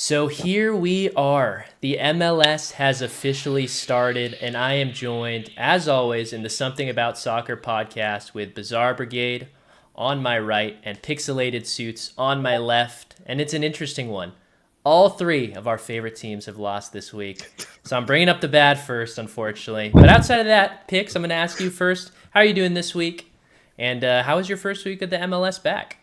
So here we are. The MLS has officially started, and I am joined, as always, in the Something About Soccer podcast with BizarraBrigade on my right and Pixelatedsuits on my left. And it's an interesting one. All three of our favorite teams have lost this week. So I'm bringing up the bad first, unfortunately. But outside of that, Pix, I'm going to ask you first. How are you doing this week? And how was your first week of the MLS back?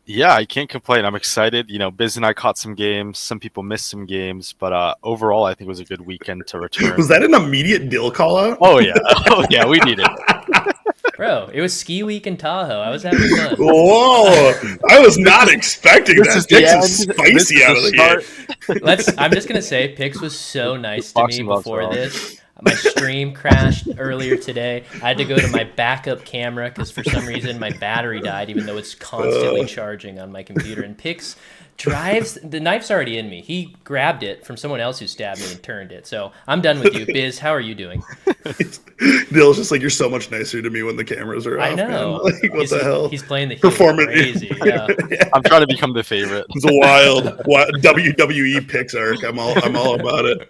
Yeah, I can't complain. I'm excited. Biz and I caught some games. Some people missed some games, but overall, I think it was a good weekend to return. Was that an immediate Dill call out? Oh yeah, we need it. Bro, it was ski week in Tahoe. I was having fun. Whoa, I was not expecting that. Pix is spicy out of the gate. I'm just gonna say, Pix was so nice to me before this. My stream crashed earlier today. I had to go to my backup camera because for some reason my battery died, even though it's constantly charging on my computer. And Pix drives, the knife's already in me. He grabbed it from someone else who stabbed me and turned it. So I'm done with you. Biz, how are you doing? Dill's just like, you're so much nicer to me when the cameras are off. I know. Like, what the hell? He's playing the performance. Crazy. Yeah. I'm trying to become the favorite. It's a wild WWE Pix arc. I'm all about it.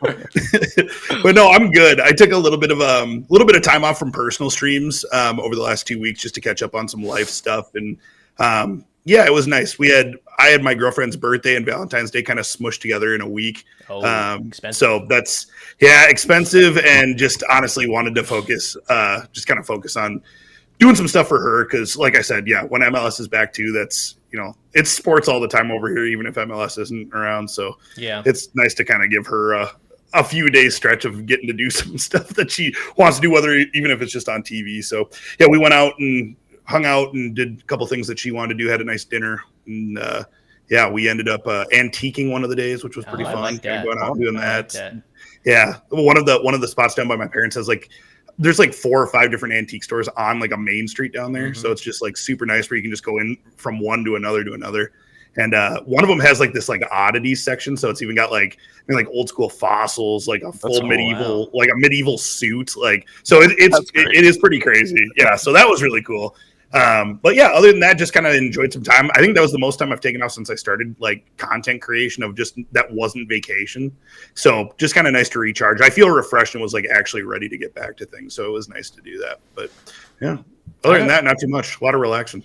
But no, I'm good. I took a little bit of time off from personal streams over the last 2 weeks just to catch up on some life stuff, and yeah, it was nice. I had my girlfriend's birthday and Valentine's Day kind of smushed together in a week. Expensive. So that's expensive, and just honestly wanted to focus on doing some stuff for her because, like I said, when MLS is back too, that's it's sports all the time over here, even if MLS isn't around. So yeah, it's nice to kind of give her a few days stretch of getting to do some stuff that she wants to do, even if it's just on TV. So yeah, we went out and hung out and did a couple things that she wanted to do, had a nice dinner, and we ended up antiquing one of the days, which was pretty fun. Like that. Going out and doing that. Yeah, one of the spots down by my parents has there's 4 or 5 different antique stores on a main street down there. Mm-hmm. So it's just super nice where you can just go in from one to another. And one of them has this oddities section. So it's even got old school fossils, a full medieval, a medieval suit. So it is pretty crazy. Yeah. So that was really cool. But yeah, other than that, just kind of enjoyed some time. I think that was the most time I've taken off since I started content creation of just that wasn't vacation. So just kind of nice to recharge. I feel refreshed and was actually ready to get back to things. So it was nice to do that. But yeah, other than that, not too much. A lot of relaxing.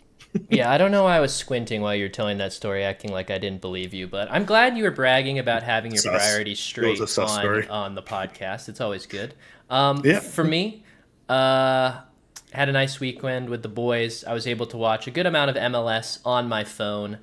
Yeah, I don't know why I was squinting while you were telling that story, acting like I didn't believe you, but I'm glad you were bragging about having your priorities straight on the podcast. It's always good. For me, had a nice weekend with the boys. I was able to watch a good amount of MLS on my phone.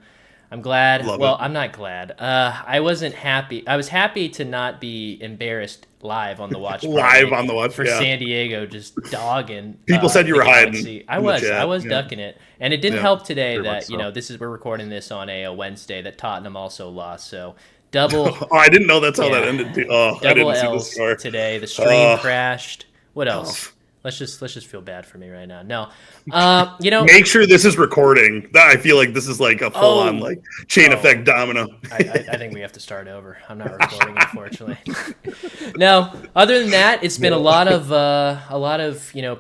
I'm glad. I'm not glad. I wasn't happy. I was happy to not be embarrassed live on the watch party for San Diego, just dogging. People said you were hiding. I was ducking it, and it didn't help today that we're recording this on a Wednesday that Tottenham also lost. So double. I didn't know that's how that ended. Double L's today. The stream crashed. What else? Let's just feel bad for me right now. No, make sure this is recording. I feel like this is a full on chain effect domino. I think we have to start over. I'm not recording, unfortunately. No, other than that, it's been a lot of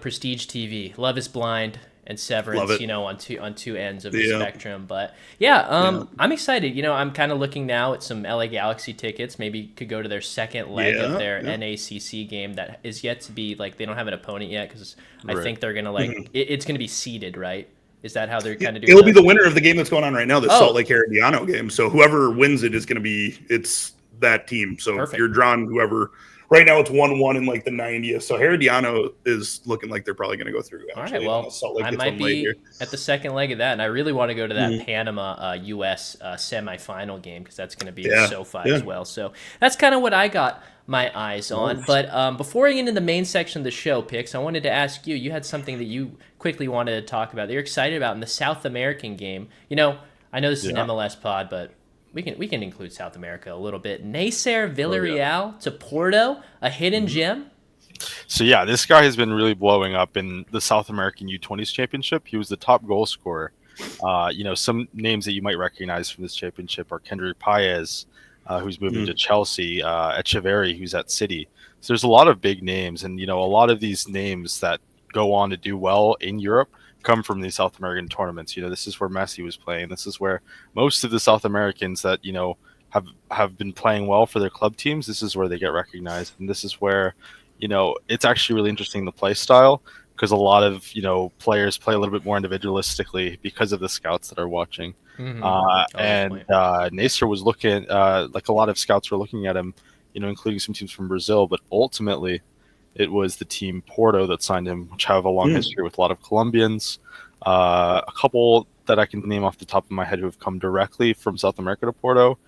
prestige TV. Love is Blind and Severance, on two ends of the spectrum. But I'm excited. I'm kind of looking now at some LA Galaxy tickets. Maybe could go to their second leg of their NACC game that is yet to be they don't have an opponent yet because I think they're gonna it's gonna be seeded, right? Is that how they're kind of doing? It'll be the winner of the game that's going on right now, the Salt Lake Herediano game. So whoever wins it is going to be that team. So you're drawn whoever. Right now it's 1-1 in the 90th. So Herediano is looking like they're probably going to go through. Actually. All right, well, I might be at the second leg of that, and I really want to go to that Panama U.S. Semifinal game because that's going to be at SoFi as well. So that's kind of what I got my eyes on. But before I get into the main section of the show, Pix, I wanted to ask you. You had something that you quickly wanted to talk about that you're excited about in the South American game. I know this is an MLS pod, but we can include South America a little bit. Nasser Villarreal to Porto, a hidden gem. So yeah, this guy has been really blowing up in the South American U20s Championship. He was the top goal scorer. Some names that you might recognize from this championship are Kendrick Paez, who's moving to Chelsea, Echeverry, who's at City. So there's a lot of big names, and a lot of these names that go on to do well in Europe come from these South American tournaments. This is where Messi was playing. This is where most of the South Americans that have been playing well for their club teams, this is where they get recognized, and this is where, it's actually really interesting, the play style, because a lot of players play a little bit more individualistically because of the scouts that are watching. Nasser was looking like a lot of scouts were looking at him, including some teams from Brazil, but ultimately it was the team Porto that signed him, which have a long history with a lot of Colombians. A couple that I can name off the top of my head who have come directly from South America to Porto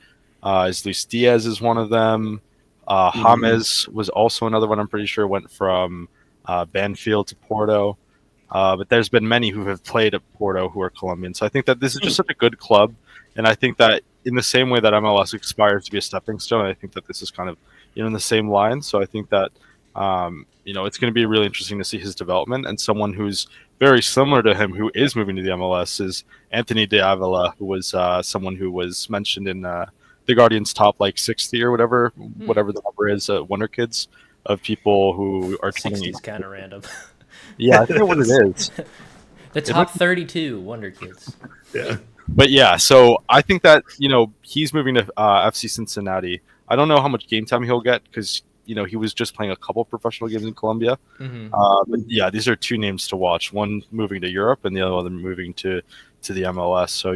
is Luis Diaz is one of them. James was also another one, I'm pretty sure, went from Banfield to Porto. But there's been many who have played at Porto who are Colombian. So I think that this is just such a good club. And I think that in the same way that MLS aspires to be a stepping stone, I think that this is kind of, in the same line. So I think that, it's going to be really interesting to see his development. And someone who's very similar to him who is moving to the MLS is Anthony de Avila, who was someone who was mentioned in the Guardian's top 60 or whatever the number is, Wonder Kids, of people who are 60 is kind of random. Yeah, I think what it is. The top 32 Wonder Kids. Yeah. But yeah, so I think that, he's moving to FC Cincinnati. I don't know how much game time he'll get because, he was just playing a couple of professional games in Colombia. But yeah, these are two names to watch. One moving to Europe and the other one moving to the MLS. So,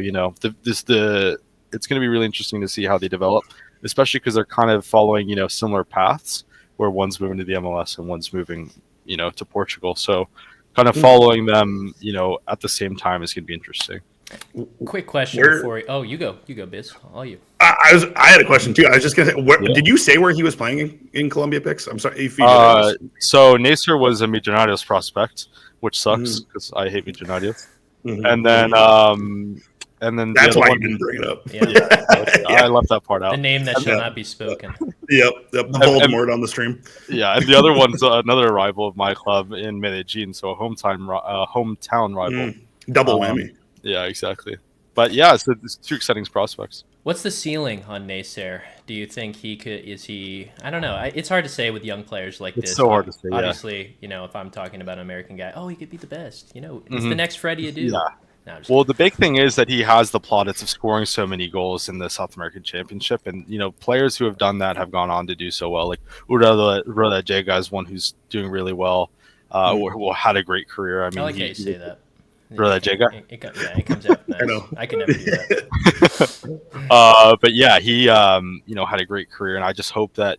it's going to be really interesting to see how they develop, especially because they're kind of following, similar paths where one's moving to the MLS and one's moving, to Portugal. So kind of following them, at the same time is going to be interesting. Quick question before you go, Biz. All you. I had a question too. I was just gonna say, did you say where he was playing in Colombia, Pix? I'm sorry. So Nasser was a Millonarios prospect, which sucks because I hate Millonarios. And then that's why you didn't bring it up. Yeah. I left that part out. The name that shall not be spoken. Yep. The Voldemort on the stream. Yeah, and the other one's another rival of my club in Medellin, so a hometown rival. Double whammy. Yeah, exactly. But yeah, so it's two exciting prospects. What's the ceiling on Nasser? Do you think he could? Is he? I don't know. It's hard to say with young players like this. It's so hard to say. Obviously, if I'm talking about an American guy, he could be the best. It's the next Freddie Adu. Yeah. No, well, the big thing is that he has the plaudits of scoring so many goals in the South American Championship, and players who have done that have gone on to do so well. Like Ura Jega is one who's doing really well, who had a great career. I mean, I like how you say that. Ura Jega. It comes out nice. I can never do that. But yeah, he had a great career, and I just hope that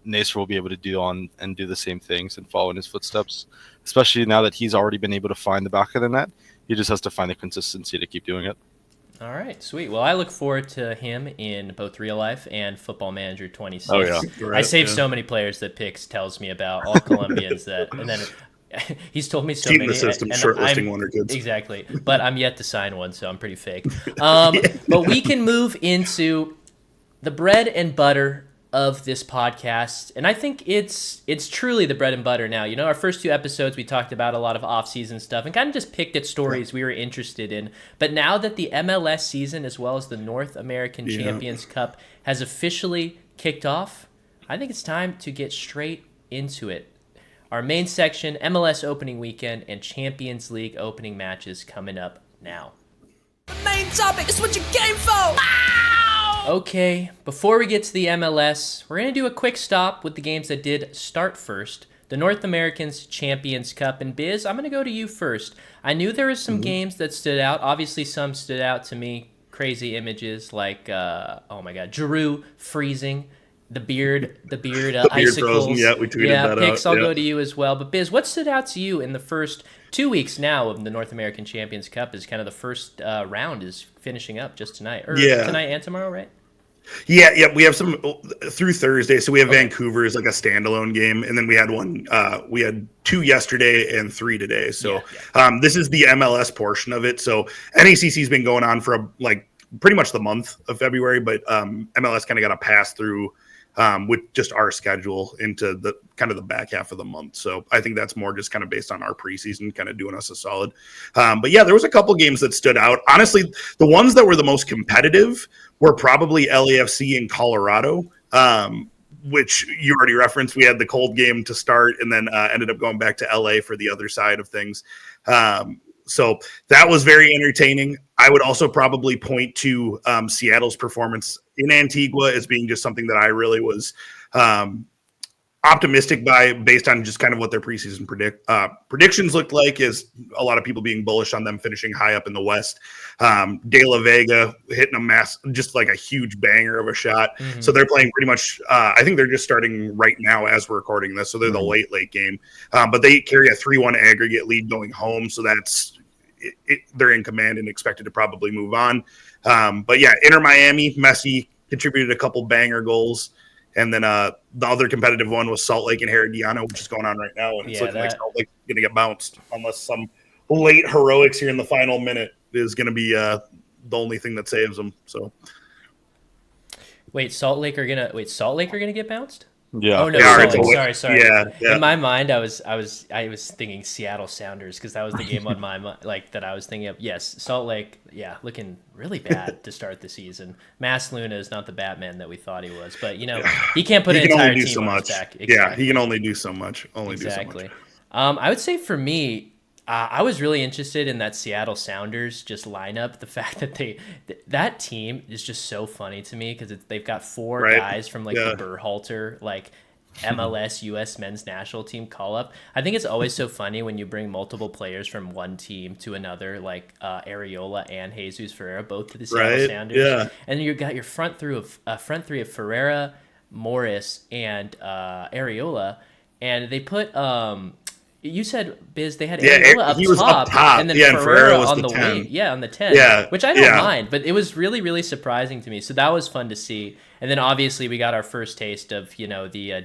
Nasser will be able to do the same things and follow in his footsteps, especially now that he's already been able to find the back of the net. He just has to find the consistency to keep doing it. All right, sweet. Well, I look forward to him in both real life and Football Manager 26. Oh, yeah. I saved so many players that Pix tells me about, all Colombians and then he's told me so many. The system, shortlisting Wonder Kids. Exactly, but I'm yet to sign one, so I'm pretty fake. But we can move into the bread and butter of this podcast, and I think it's truly the bread and butter now. Our first two episodes we talked about a lot of off-season stuff and kind of just picked at stories we were interested in, but now that the MLS season as well as the North American Champions Cup has officially kicked off, I think it's time to get straight into it. Our main section, MLS Opening Weekend and Champions League opening matches coming up now. The main topic is what you came for! Ow! Okay, before we get to the MLS, we're going to do a quick stop with the games that did start first. The North Americans Champions Cup. And Biz, I'm going to go to you first. I knew there were some games that stood out. Obviously, some stood out to me. Crazy images like, Giroud freezing, the beard icicles. Frozen. Yeah, we tweeted that out. Pix, I'll go to you as well. But Biz, what stood out to you in the first 2 weeks now of the North American Champions Cup? Is kind of the first round is finishing up just tonight. Tonight and tomorrow, right? Yeah, we have some through Thursday. So we have Vancouver as like a standalone game, and then we had one. We had 2 yesterday and 3 today. So this is the MLS portion of it. So NACC's been going on for pretty much the month of February, but MLS kind of got a pass through with just our schedule into the kind of the back half of the month. So I think that's more just kind of based on our preseason, kind of doing us a solid. But yeah, there was a couple games that stood out. Honestly, the ones that were the most competitive were probably LAFC in Colorado, which you already referenced. We had the cold game to start and then ended up going back to LA for the other side of things. So that was very entertaining. I would also probably point to Seattle's performance in Antigua as being just something that I really was optimistic based on just kind of what their preseason predictions looked like, is a lot of people being bullish on them finishing high up in the West. De La Vega hitting just like a huge banger of a shot. Mm-hmm. So they're playing pretty much, I think they're just starting right now as we're recording this. So they're the late game. But they carry a 3-1 aggregate lead going home. So that's, they're in command and expected to probably move on. But yeah, Inter Miami, Messi contributed a couple banger goals. And then the other competitive one was Salt Lake and Herediano, which is going on right now. And it's looking like Salt Lake's going to get bounced unless some late heroics here in the final minute is going to be the only thing that saves them. So, Salt Lake are gonna get bounced? Yeah. Oh no, sorry. Yeah. In my mind, I was thinking Seattle Sounders because that was the game on my mind, like that I was thinking of. Yes, Salt Lake, looking really bad to start the season. Mas Luna is not the Batman that we thought he was, but he can't put an entire team on his back. Exactly. Yeah, he can only do so much. I would say for me, I was really interested in that Seattle Sounders just lineup. The fact that that team is just so funny to me because they've got 4 guys from the Berhalter MLS U.S. men's national team call up. I think it's always so funny when you bring multiple players from one team to another, like Areola and Jesus Ferreira, both to the Seattle Sounders. Yeah. And you got your front three of Ferreira, Morris, and Areola, and they put you said, Biz, they had Areola up top, and then Ferreira was on the wing. Yeah, on the 10, which I don't mind, but it was really, really surprising to me. So that was fun to see. And then obviously we got our first taste of, the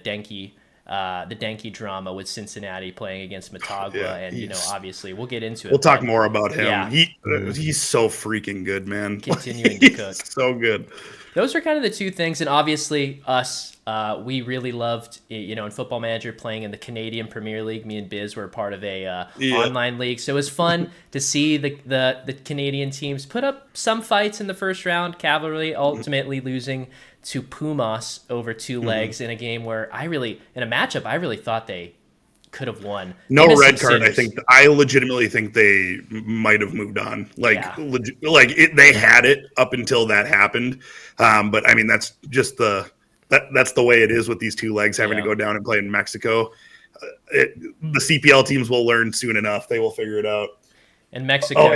Denkey drama with Cincinnati playing against Motagua. And, obviously we'll get into it. We'll talk more about him. Yeah. He's so freaking good, man. Continuing to cook. So good. Those are kind of the two things. And obviously us, we really loved, in Football Manager playing in the Canadian Premier League. Me and Biz were part of a online league. So it was fun to see the Canadian teams put up some fights in the first round. Cavalry ultimately losing to Pumas over 2 legs in a game where in a matchup, I really thought they could have won. No red card. I legitimately think they might have moved on. They had it up until that happened. But I mean, that's just that's the way it is with these 2 legs having to go down and play in Mexico. The CPL teams will learn soon enough. They will figure it out. And Mexico.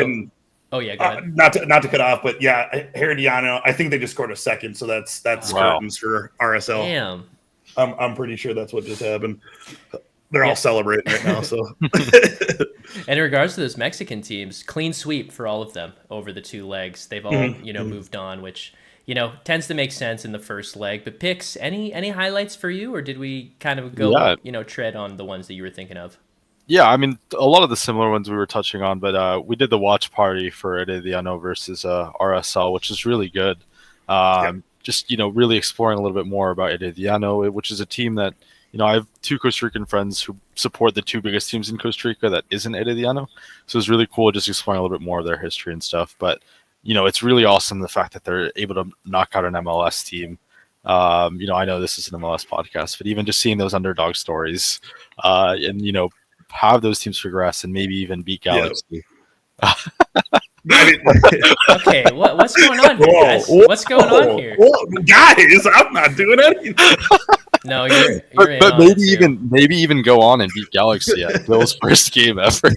Go ahead. Not to cut off, but Herediano, I think they just scored a second. So that's curtains for RSL. Damn. I'm pretty sure that's what just happened. They're all celebrating right now. So, and in regards to those Mexican teams, clean sweep for all of them over the 2 legs. They've all moved on, which tends to make sense in the first leg. But Pix, any highlights for you, or did we kind of go tread on the ones that you were thinking of? Yeah, I mean a lot of the similar ones we were touching on, but we did the watch party for Herediano versus RSL, which is really good. Just really exploring a little bit more about Herediano, which is a team that. I have 2 Costa Rican friends who support the 2 biggest teams in Costa Rica that isn't Herediano. So it's really cool just exploring a little bit more of their history and stuff. But, it's really awesome the fact that they're able to knock out an MLS team. I know this is an MLS podcast, but even just seeing those underdog stories and, have those teams progress and maybe even beat Galaxy. Okay, what's going on here, guys? What's going on here? Guys, I'm not doing anything. No, you're but maybe even go on and beat Galaxy at Dill's first game ever.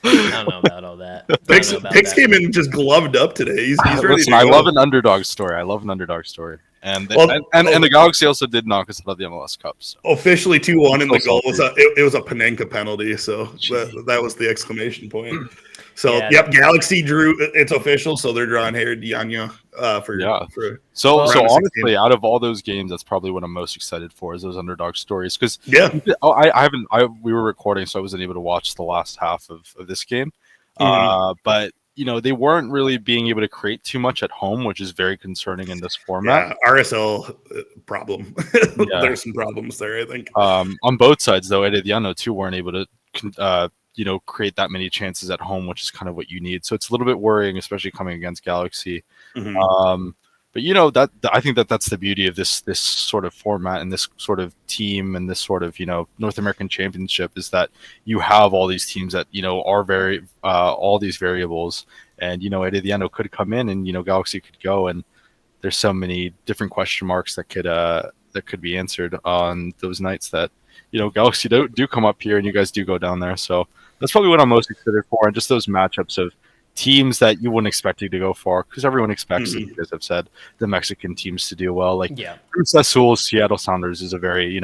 I don't know about all that. Pix came in just gloved up today. He's ready. Listen, I love an underdog story. And the Galaxy also did knock us out of the MLS Cup. So. Officially 2-1 in the goal. It was a Panenka penalty, so that was the exclamation point. So, Galaxy drew. It's official, so they're drawing Herediano So honestly, out of all those games, that's probably what I'm most excited for is those underdog stories. Because we were recording, so I wasn't able to watch the last half of this game. But they weren't really being able to create too much at home, which is very concerning in this format. Yeah, RSL problem. There's some problems there, I think. On both sides, though, Herediano too weren't able to. Create that many chances at home, which is kind of what you need. So it's a little bit worrying, especially coming against Galaxy. But I think that's the beauty of this sort of format and this sort of team and this sort of North American Championship is that you have all these teams that are very all these variables, and Eddie Diano could come in and Galaxy could go, and there's so many different question marks that could be answered on those nights that Galaxy do come up here and you guys do go down there. So that's probably what I'm most excited for, and just those matchups of teams that you wouldn't expect to go far, because everyone expects, as I've said, the Mexican teams to do well. Like Cruz Azul, Seattle Sounders is a very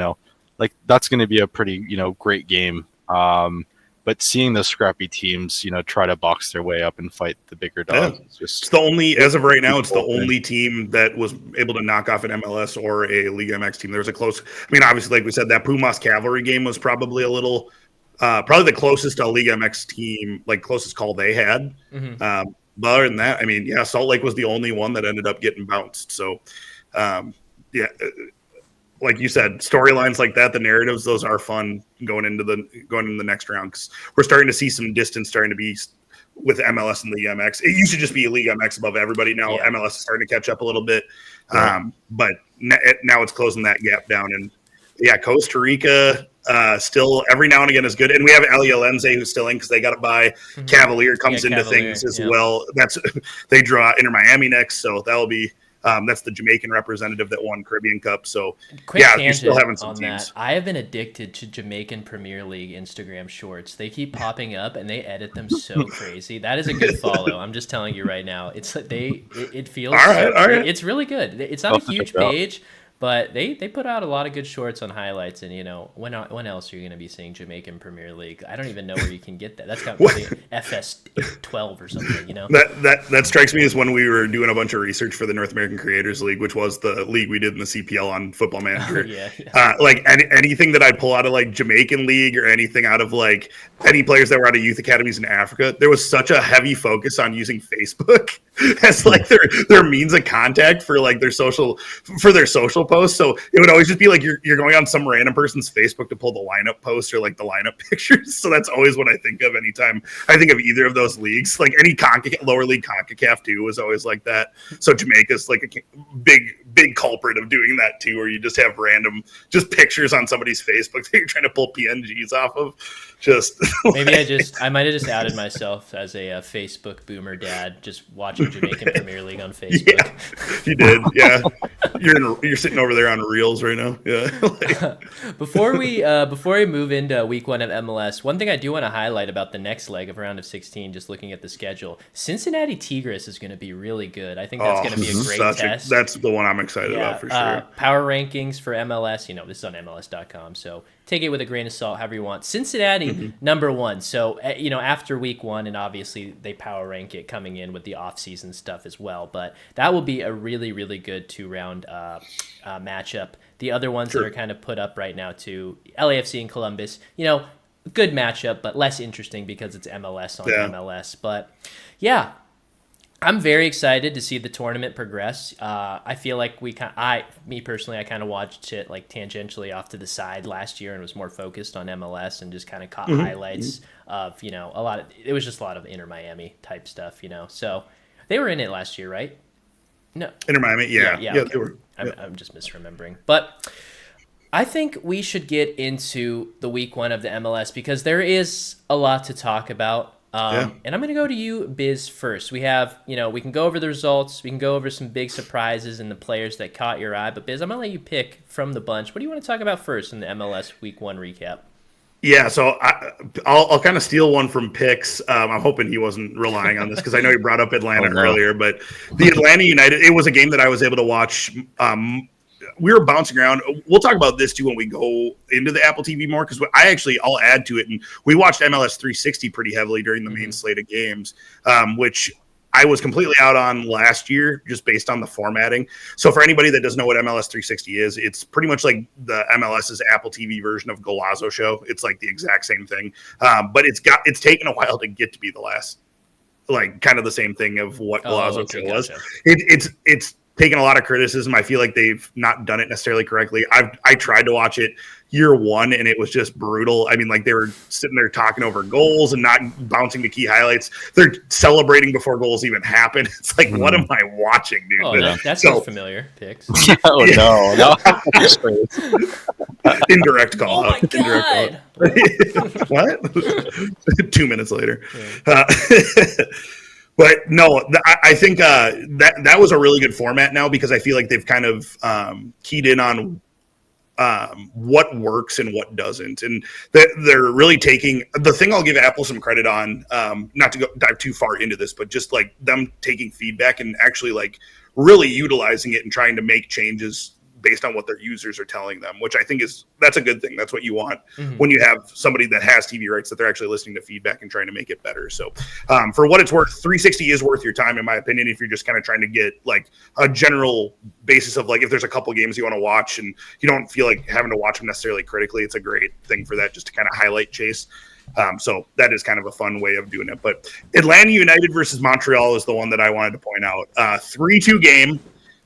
that's going to be a pretty great game. But seeing those scrappy teams try to box their way up and fight the bigger dogs, it's the only, as of right now, it's the only team that was able to knock off an MLS or a Liga MX team. There's a close. I mean, obviously, like we said, that Pumas Cavalry game was probably a little. Probably the closest to a Liga MX team, like closest call they had. But other than that, I mean, Salt Lake was the only one that ended up getting bounced. So, like you said, storylines like that, the narratives, those are fun going into the next round, because we're starting to see some distance starting to be with MLS and Liga MX. It used to just be Liga MX above everybody. Now MLS is starting to catch up a little bit, but now it's closing that gap down. And Costa Rica. Still every now and again is good, and we have Ali Alenze who's still in because they got to buy. Cavalier comes into things as well. That's they draw Inter Miami next, so that'll be that's the Jamaican representative that won Caribbean Cup. So you're still having some teams. That. I have been addicted to Jamaican Premier League Instagram shorts. They keep popping up and they edit them so crazy. That is a good follow. I'm just telling you right now. It's like it feels all right. It's really good. It's not a huge page. But they put out a lot of good shorts on highlights, and when else are you going to be seeing Jamaican Premier League? I don't even know where you can get that. That's got to be FS12 or something, That strikes me as when we were doing a bunch of research for the North American Creators League, which was the league we did in the CPL on Football Manager. Like anything that I'd pull out of like Jamaican League or anything out of like any players that were out of youth academies in Africa, there was such a heavy focus on using Facebook as like their means of contact for like their social posts. So it would always just be like you're going on some random person's Facebook to pull the lineup post or like the lineup pictures. So that's always what I think of anytime I think of either of those leagues. Like any lower league Concacaf too was always like that. So Jamaica's like a big culprit of doing that too, where you just have random pictures on somebody's Facebook that you're trying to pull PNGs off of. Maybe I might have just outed myself as a Facebook boomer dad, just watching Jamaican Premier League on Facebook. Yeah, you did. Yeah, you're sitting over there on Reels right now. Yeah. Before we move into week 1 of MLS, one thing I do want to highlight about the next leg of round of 16, just looking at the schedule, Cincinnati Tigres is going to be really good. I think that's going to be a great test. That's the one I'm excited about for sure. Power rankings for MLS, this is on MLS.com, so take it with a grain of salt, however you want. Cincinnati, number 1. So, after week 1, and obviously they power rank it coming in with the off-season stuff as well. But that will be a really, really good 2-round matchup. The other ones that are kind of put up right now, too, LAFC and Columbus, good matchup, but less interesting because it's MLS on MLS. But, I'm very excited to see the tournament progress. I feel like me personally, I kind of watched it like tangentially off to the side last year and was more focused on MLS and just kind of caught highlights of, it was just a lot of Inter Miami type stuff, So they were in it last year, right? No. Inter Miami, yeah. Okay. They were. Yeah. I'm just misremembering. But I think we should get into the week 1 of the MLS because there is a lot to talk about. And I'm going to go to you, Biz, first. We have, we can go over the results. We can go over some big surprises and the players that caught your eye. But, Biz, I'm going to let you pick from the bunch. What do you want to talk about first in the MLS Week 1 recap? Yeah, so I'll kind of steal one from Pix. I'm hoping he wasn't relying on this because I know he brought up Atlanta earlier. But the Atlanta United, it was a game that I was able to watch. We were bouncing around. We'll talk about this too when we go into the Apple TV more because I'll add to it. And we watched MLS 360 pretty heavily during the main slate of games, which I was completely out on last year just based on the formatting. So for anybody that doesn't know what MLS 360 is, it's pretty much like the MLS's Apple TV version of Golazo Show. It's like the exact same thing, but it's taken a while to get to be the last, like kind of the same thing of what Golazo Show was. It's taken a lot of criticism. I feel like they've not done it necessarily correctly. I tried to watch it year one, and it was just brutal. I mean, like, they were sitting there talking over goals and not bouncing the key highlights. They're celebrating before goals even happen. It's like, what am I watching, dude? Oh, that sounds familiar, Pix. Oh, no. Indirect call. Oh, my God. What? 2 minutes later. Yeah. But no, I think that was a really good format now, because I feel like they've kind of keyed in on what works and what doesn't, and they're really taking the thing. I'll give Apple some credit on, not to dive too far into this, but just like them taking feedback and actually like really utilizing it and trying to make changes based on what their users are telling them, which I think that's a good thing. That's what you want when you have somebody that has TV rights, that they're actually listening to feedback and trying to make it better. So for what it's worth, 360 is worth your time, in my opinion, if you're just kind of trying to get like a general basis of like, if there's a couple games you want to watch and you don't feel like having to watch them necessarily critically, it's a great thing for that, just to kind of highlight chase. So that is kind of a fun way of doing it. But Atlanta United versus Montreal is the one that I wanted to point out. 3-2 game.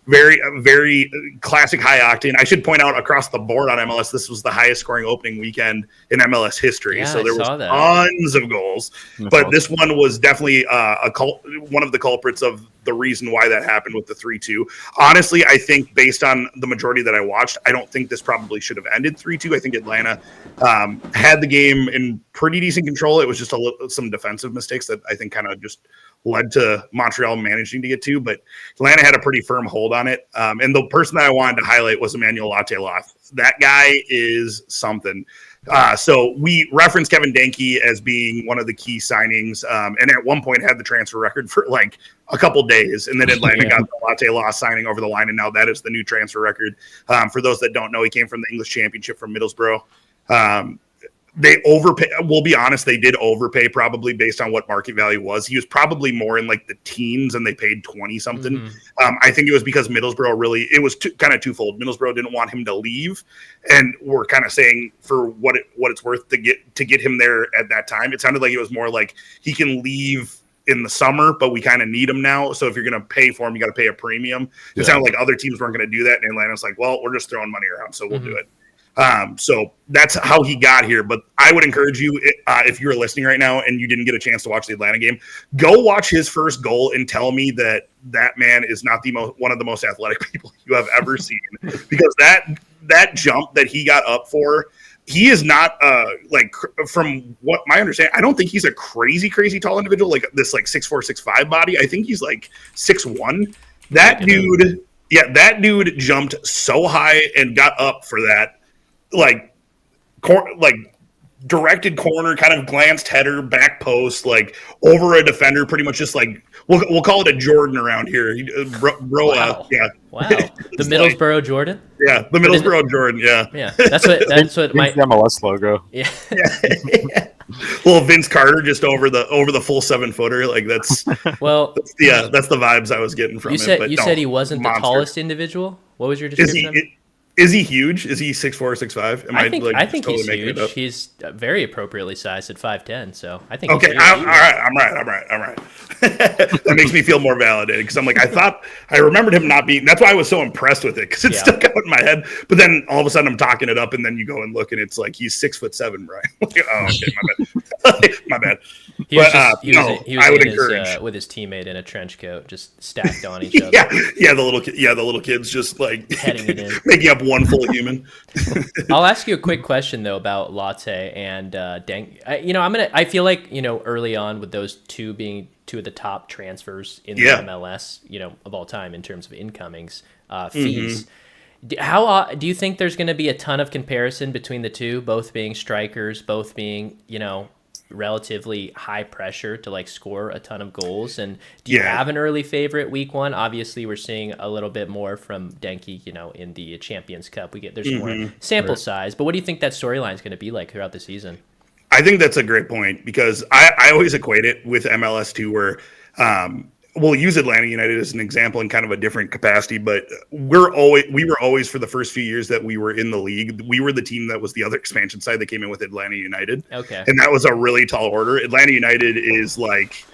Very, very classic high octane. I should point out, across the board on MLS, this was the highest scoring opening weekend in MLS history. Yeah, so there was that. tons of goals. But this one was definitely one of the culprits of the reason why that happened with the 3-2. Honestly, I think based on the majority that I watched, I don't think this probably should have ended 3-2. I think Atlanta had the game in pretty decent control. It was just some defensive mistakes that I think kind of just led to Montreal managing to get to, but Atlanta had a pretty firm hold on it. And the person that I wanted to highlight was Emmanuel Latte. That guy is something. So we referenced Kevin Denkey as being one of the key signings, and at one point had the transfer record for like a couple days, and then Atlanta got the Latte signing over the line, and now that is the new transfer record. For those that don't know, he came from the English Championship from Middlesbrough. They overpay. We'll be honest, they did overpay, probably based on what market value was. He was probably more in like the teens, and they paid 20 something. I think it was because Middlesbrough it was kind of twofold. Middlesbrough didn't want him to leave, and we're kind of saying for what it's worth to get him there at that time. It sounded like it was more like he can leave in the summer, but we kind of need him now. So if you're going to pay for him, you got to pay a premium. It sounded like other teams weren't going to do that, and Atlanta's like, well, we're just throwing money around, so we'll do it. So that's how he got here. But I would encourage you, if you're listening right now and you didn't get a chance to watch the Atlanta game, go watch his first goal and tell me that man is not one of the most athletic people you have ever seen. Because that jump that he got up for, he is not like, from what my understanding, I don't think he's a crazy tall individual, like this like 6'4", 6'5" body. I think he's like 6'1". That dude jumped so high and got up for that. Like directed corner, kind of glanced header, back post, like over a defender, pretty much just like we'll call it a Jordan around here. Wow. The Middlesbrough Jordan. Yeah, the Middlesbrough Jordan. Yeah, that's what my MLS logo. Yeah. Little Vince Carter just over the full 7-footer. Like that's that's the vibes I was getting from you it. You said he wasn't the tallest individual. What was your description? Is he huge? Is he 6'4", 6'5"? I think he's huge. He's very appropriately sized at 5'10". So I think. Okay, all right. I'm right. That makes me feel more validated, because I'm like, I remembered him not being. That's why I was so impressed with it, because it stuck out in my head. But then all of a sudden I'm talking it up, and then you go and look, and it's like he's 6'7", Brian. Oh, okay, my bad. He was with his teammate in a trench coat, just stacked on each other. The little kids just like heading it in, making up one full human. I'll ask you a quick question though about Latte and Denkey. I feel like early on with those two being two of the top transfers in the MLS, of all time in terms of incomings, fees. How do you think there's going to be a ton of comparison between the two, both being strikers, both being relatively high pressure to like score a ton of goals? And do you have an early favorite week one? Obviously we're seeing a little bit more from Denkey, in the Champions Cup. There's more sample size, but what do you think that storyline is going to be like throughout the season? I think that's a great point, because I always equate it with MLS too, where we'll use Atlanta United as an example in kind of a different capacity, but we were always for the first few years that we were in the league, we were the team that was the other expansion side that came in with Atlanta United. Okay. And that was a really tall order. Atlanta United is like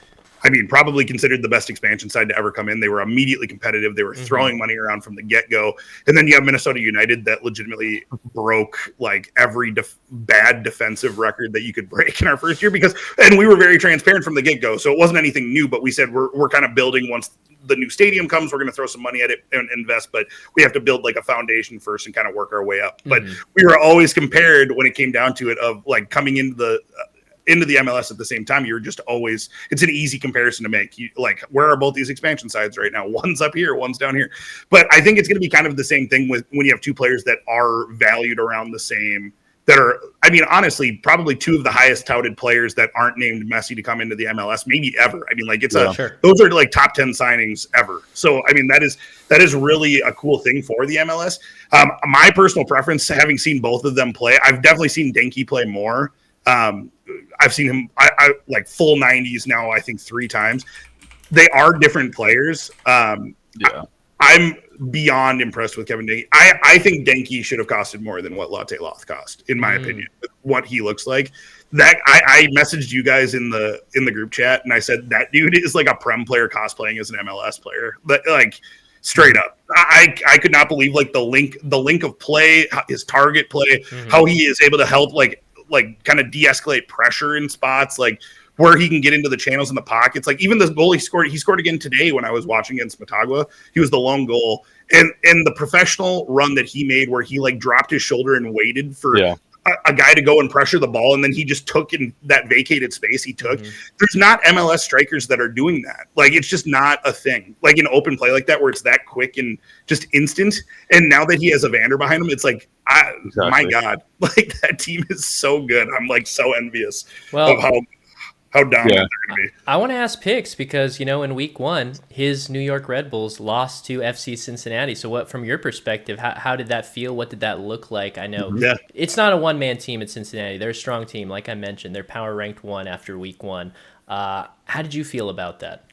I mean, probably considered the best expansion side to ever come in. They were immediately competitive. They were throwing money around from the get-go. And then you have Minnesota United that legitimately broke like every bad defensive record that you could break in our first year and we were very transparent from the get-go. So it wasn't anything new, but we said we're kind of building once the new stadium comes, we're going to throw some money at it and invest, but we have to build like a foundation first and kind of work our way up. But we were always compared when it came down to it of like coming into the MLS at the same time. You're just always, it's an easy comparison to make. You like, where are both these expansion sides right now? One's up here, one's down here. But I think it's going to be kind of the same thing with when you have two players that are valued around the same, that are, I mean, honestly, probably two of the highest touted players that aren't named Messi to come into the MLS, maybe ever. I mean, like those are like top 10 signings ever. So, I mean, that is really a cool thing for the MLS. My personal preference, having seen both of them play, I've definitely seen Denkey play more. I've seen him, I like full 90s now, I think 3 times. They are different players. I'm beyond impressed with Kevin Denkey. I think Denkey should have costed more than what Latte Lath cost, in my opinion, with what he looks like. That I messaged you guys in the group chat, and I said that dude is like a Prem player cosplaying as an MLS player. But like straight up, I could not believe like the link of play, his target play, how he is able to help like kind of de-escalate pressure in spots, like where he can get into the channels in the pockets. Like even the goal he scored again today when I was watching against Motagua. He was the lone goal. And the professional run that he made where he like dropped his shoulder and waited for a guy to go and pressure the ball, and then he just took in that vacated space he took. There's not MLS strikers that are doing that. Like it's just not a thing. Like an open play like that where it's that quick and just instant. And now that he has Evander behind him, it's like, my God, like that team is so good. I'm like so envious of how dominant they're going to be. I want to ask Pix because, you know, in week 1, his New York Red Bulls lost to FC Cincinnati. So what, from your perspective, how did that feel? What did that look like? I know it's not a one-man team at Cincinnati. They're a strong team. Like I mentioned, they're power ranked 1 after week 1. How did you feel about that?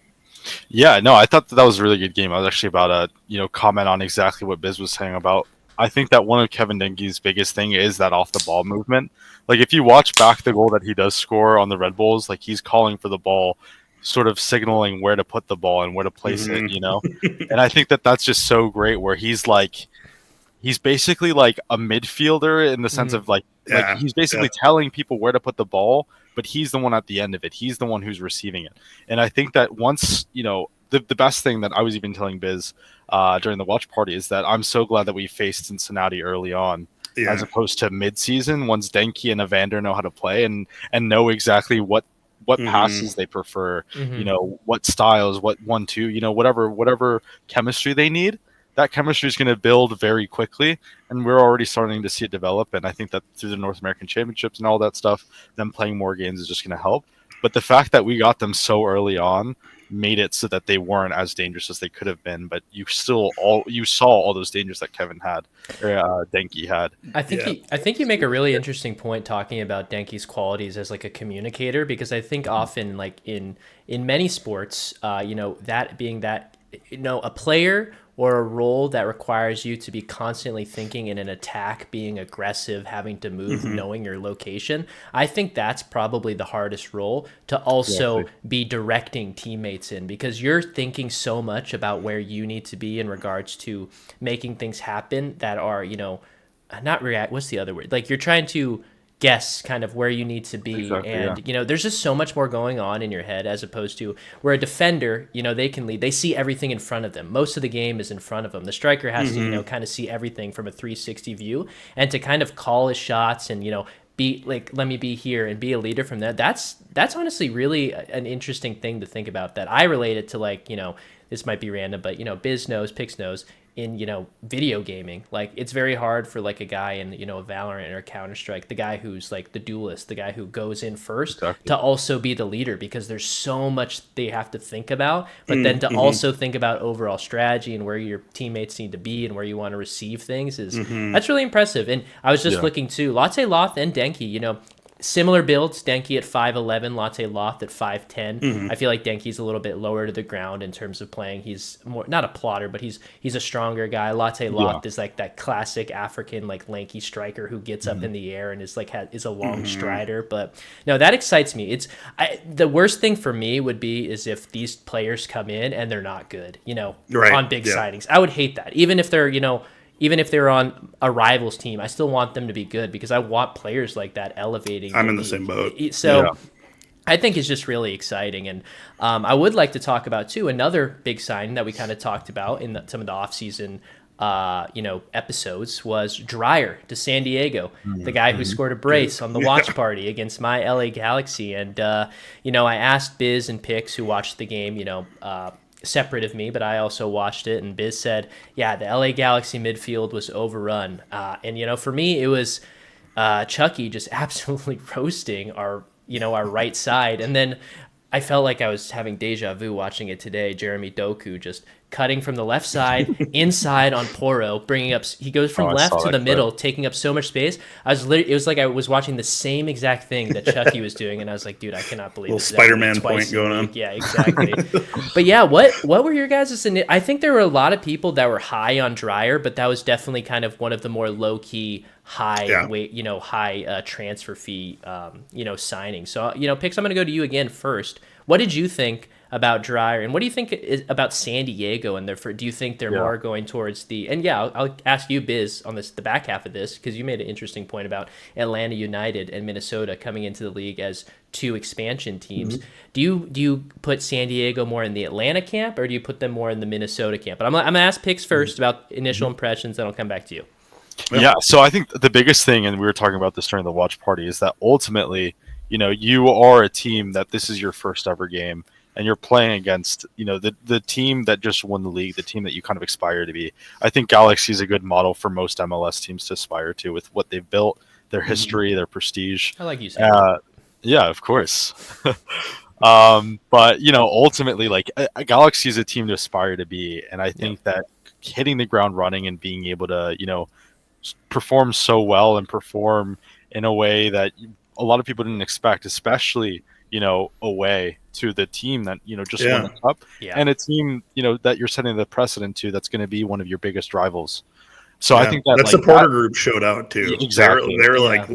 Yeah, no, I thought that was a really good game. I was actually about to, comment on exactly what Biz was saying about. I think that one of Kevin Denkey's biggest thing is that off the ball movement. Like if you watch back the goal that he does score on the Red Bulls, like he's calling for the ball, sort of signaling where to put the ball and where to place it, And I think that that's just so great where he's basically like a midfielder in the sense of like he's basically telling people where to put the ball, but he's the one at the end of it. He's the one who's receiving it. And I think that once, the best thing that I was even telling Biz during the watch party is that I'm so glad that we faced Cincinnati early on as opposed to mid-season once Denkey and Evander know how to play and know exactly what passes they prefer, what styles, what 1-2, whatever chemistry they need. That chemistry is going to build very quickly, and we're already starting to see it develop. And I think that through the North American Championships and all that stuff, them playing more games is just going to help. But the fact that we got them so early on made it so that they weren't as dangerous as they could have been. But you saw all those dangers that Kevin had, or Denkey had. I think you make a really interesting point talking about Denkey's qualities as like a communicator, because I think often like in many sports, that being that a player or a role that requires you to be constantly thinking in an attack, being aggressive, having to move, knowing your location. I think that's probably the hardest role to also be directing teammates in, because you're thinking so much about where you need to be in regards to making things happen that are, what's the other word? Like you're trying to guess kind of where you need to be. There's just so much more going on in your head as opposed to where a defender, they can lead. They see everything in front of them. Most of the game is in front of them. The striker has to, kind of see everything from a 360 view, and to kind of call his shots and, be like, let me be here and be a leader from that. That's honestly really an interesting thing to think about, that I relate it to, like, this might be random, but, Biz knows, Pix knows, in video gaming, like it's very hard for like a guy in a Valorant or Counter-Strike, the guy who's like the duelist, the guy who goes in first, to also be the leader, because there's so much they have to think about, but then to also think about overall strategy and where your teammates need to be and where you want to receive things is that's really impressive. And I was just looking too, Latte, Lath, and Denkey, similar builds, Denkey at 5'11", Latte Lath at 5'10". Mm-hmm. I feel like Denkey's a little bit lower to the ground in terms of playing. He's more not a plotter, but he's a stronger guy. Latte Lath is like that classic African like lanky striker who gets up in the air and is like is a long strider. But no, that excites me. The worst thing for me would be is if these players come in and they're not good, on big signings. I would hate that. Even if they're even if they're on a rival's team, I still want them to be good because I want players like that elevating. I'm in the same boat. So I think it's just really exciting. And I would like to talk about, too, another big signing that we kind of talked about in some of the offseason episodes was Dreyer to San Diego, the guy who scored a brace on the watch party against my LA Galaxy. And, I asked Biz and Pix, who watched the game, separate of me, but I also watched it, and Biz said, yeah, the LA Galaxy midfield was overrun. And for me, it was Chucky just absolutely roasting our right side. And then I felt like I was having deja vu watching it today. Jeremy Doku just cutting from the left side inside on Poro, bringing up. He goes from left to the middle, taking up so much space. It was like I was watching the same exact thing that Chucky was doing, and I was like, dude, I cannot believe this. Little Spider-Man point going on. Yeah, exactly. But yeah, what were your guys'? I think there were a lot of people that were high on Dreyer, but that was definitely kind of one of the more low key. High transfer fee, signing. So, Pix, I'm going to go to you again first. What did you think about Dreyer, and what do you think about San Diego? And do you think they're more going towards I'll ask you, Biz, on the back half of this, because you made an interesting point about Atlanta United and Minnesota coming into the league as two expansion teams. Do you put San Diego more in the Atlanta camp, or do you put them more in the Minnesota camp? But I'm going to ask Pix first about initial impressions, then I'll come back to you. Yeah, so I think the biggest thing, and we were talking about this during the watch party, is that ultimately, you are a team that this is your first ever game, and you're playing against, the team that just won the league, the team that you kind of aspire to be. I think Galaxy is a good model for most MLS teams to aspire to with what they've built, their history, their prestige. I like you saying that. Yeah, of course. But, ultimately, like, a Galaxy is a team to aspire to be, and I think that hitting the ground running and being able to, perform so well and perform in a way that a lot of people didn't expect, especially away to the team that just won the cup and a team that you're setting the precedent to that's going to be one of your biggest rivals. So I think that supporter group showed out too. Exactly, they were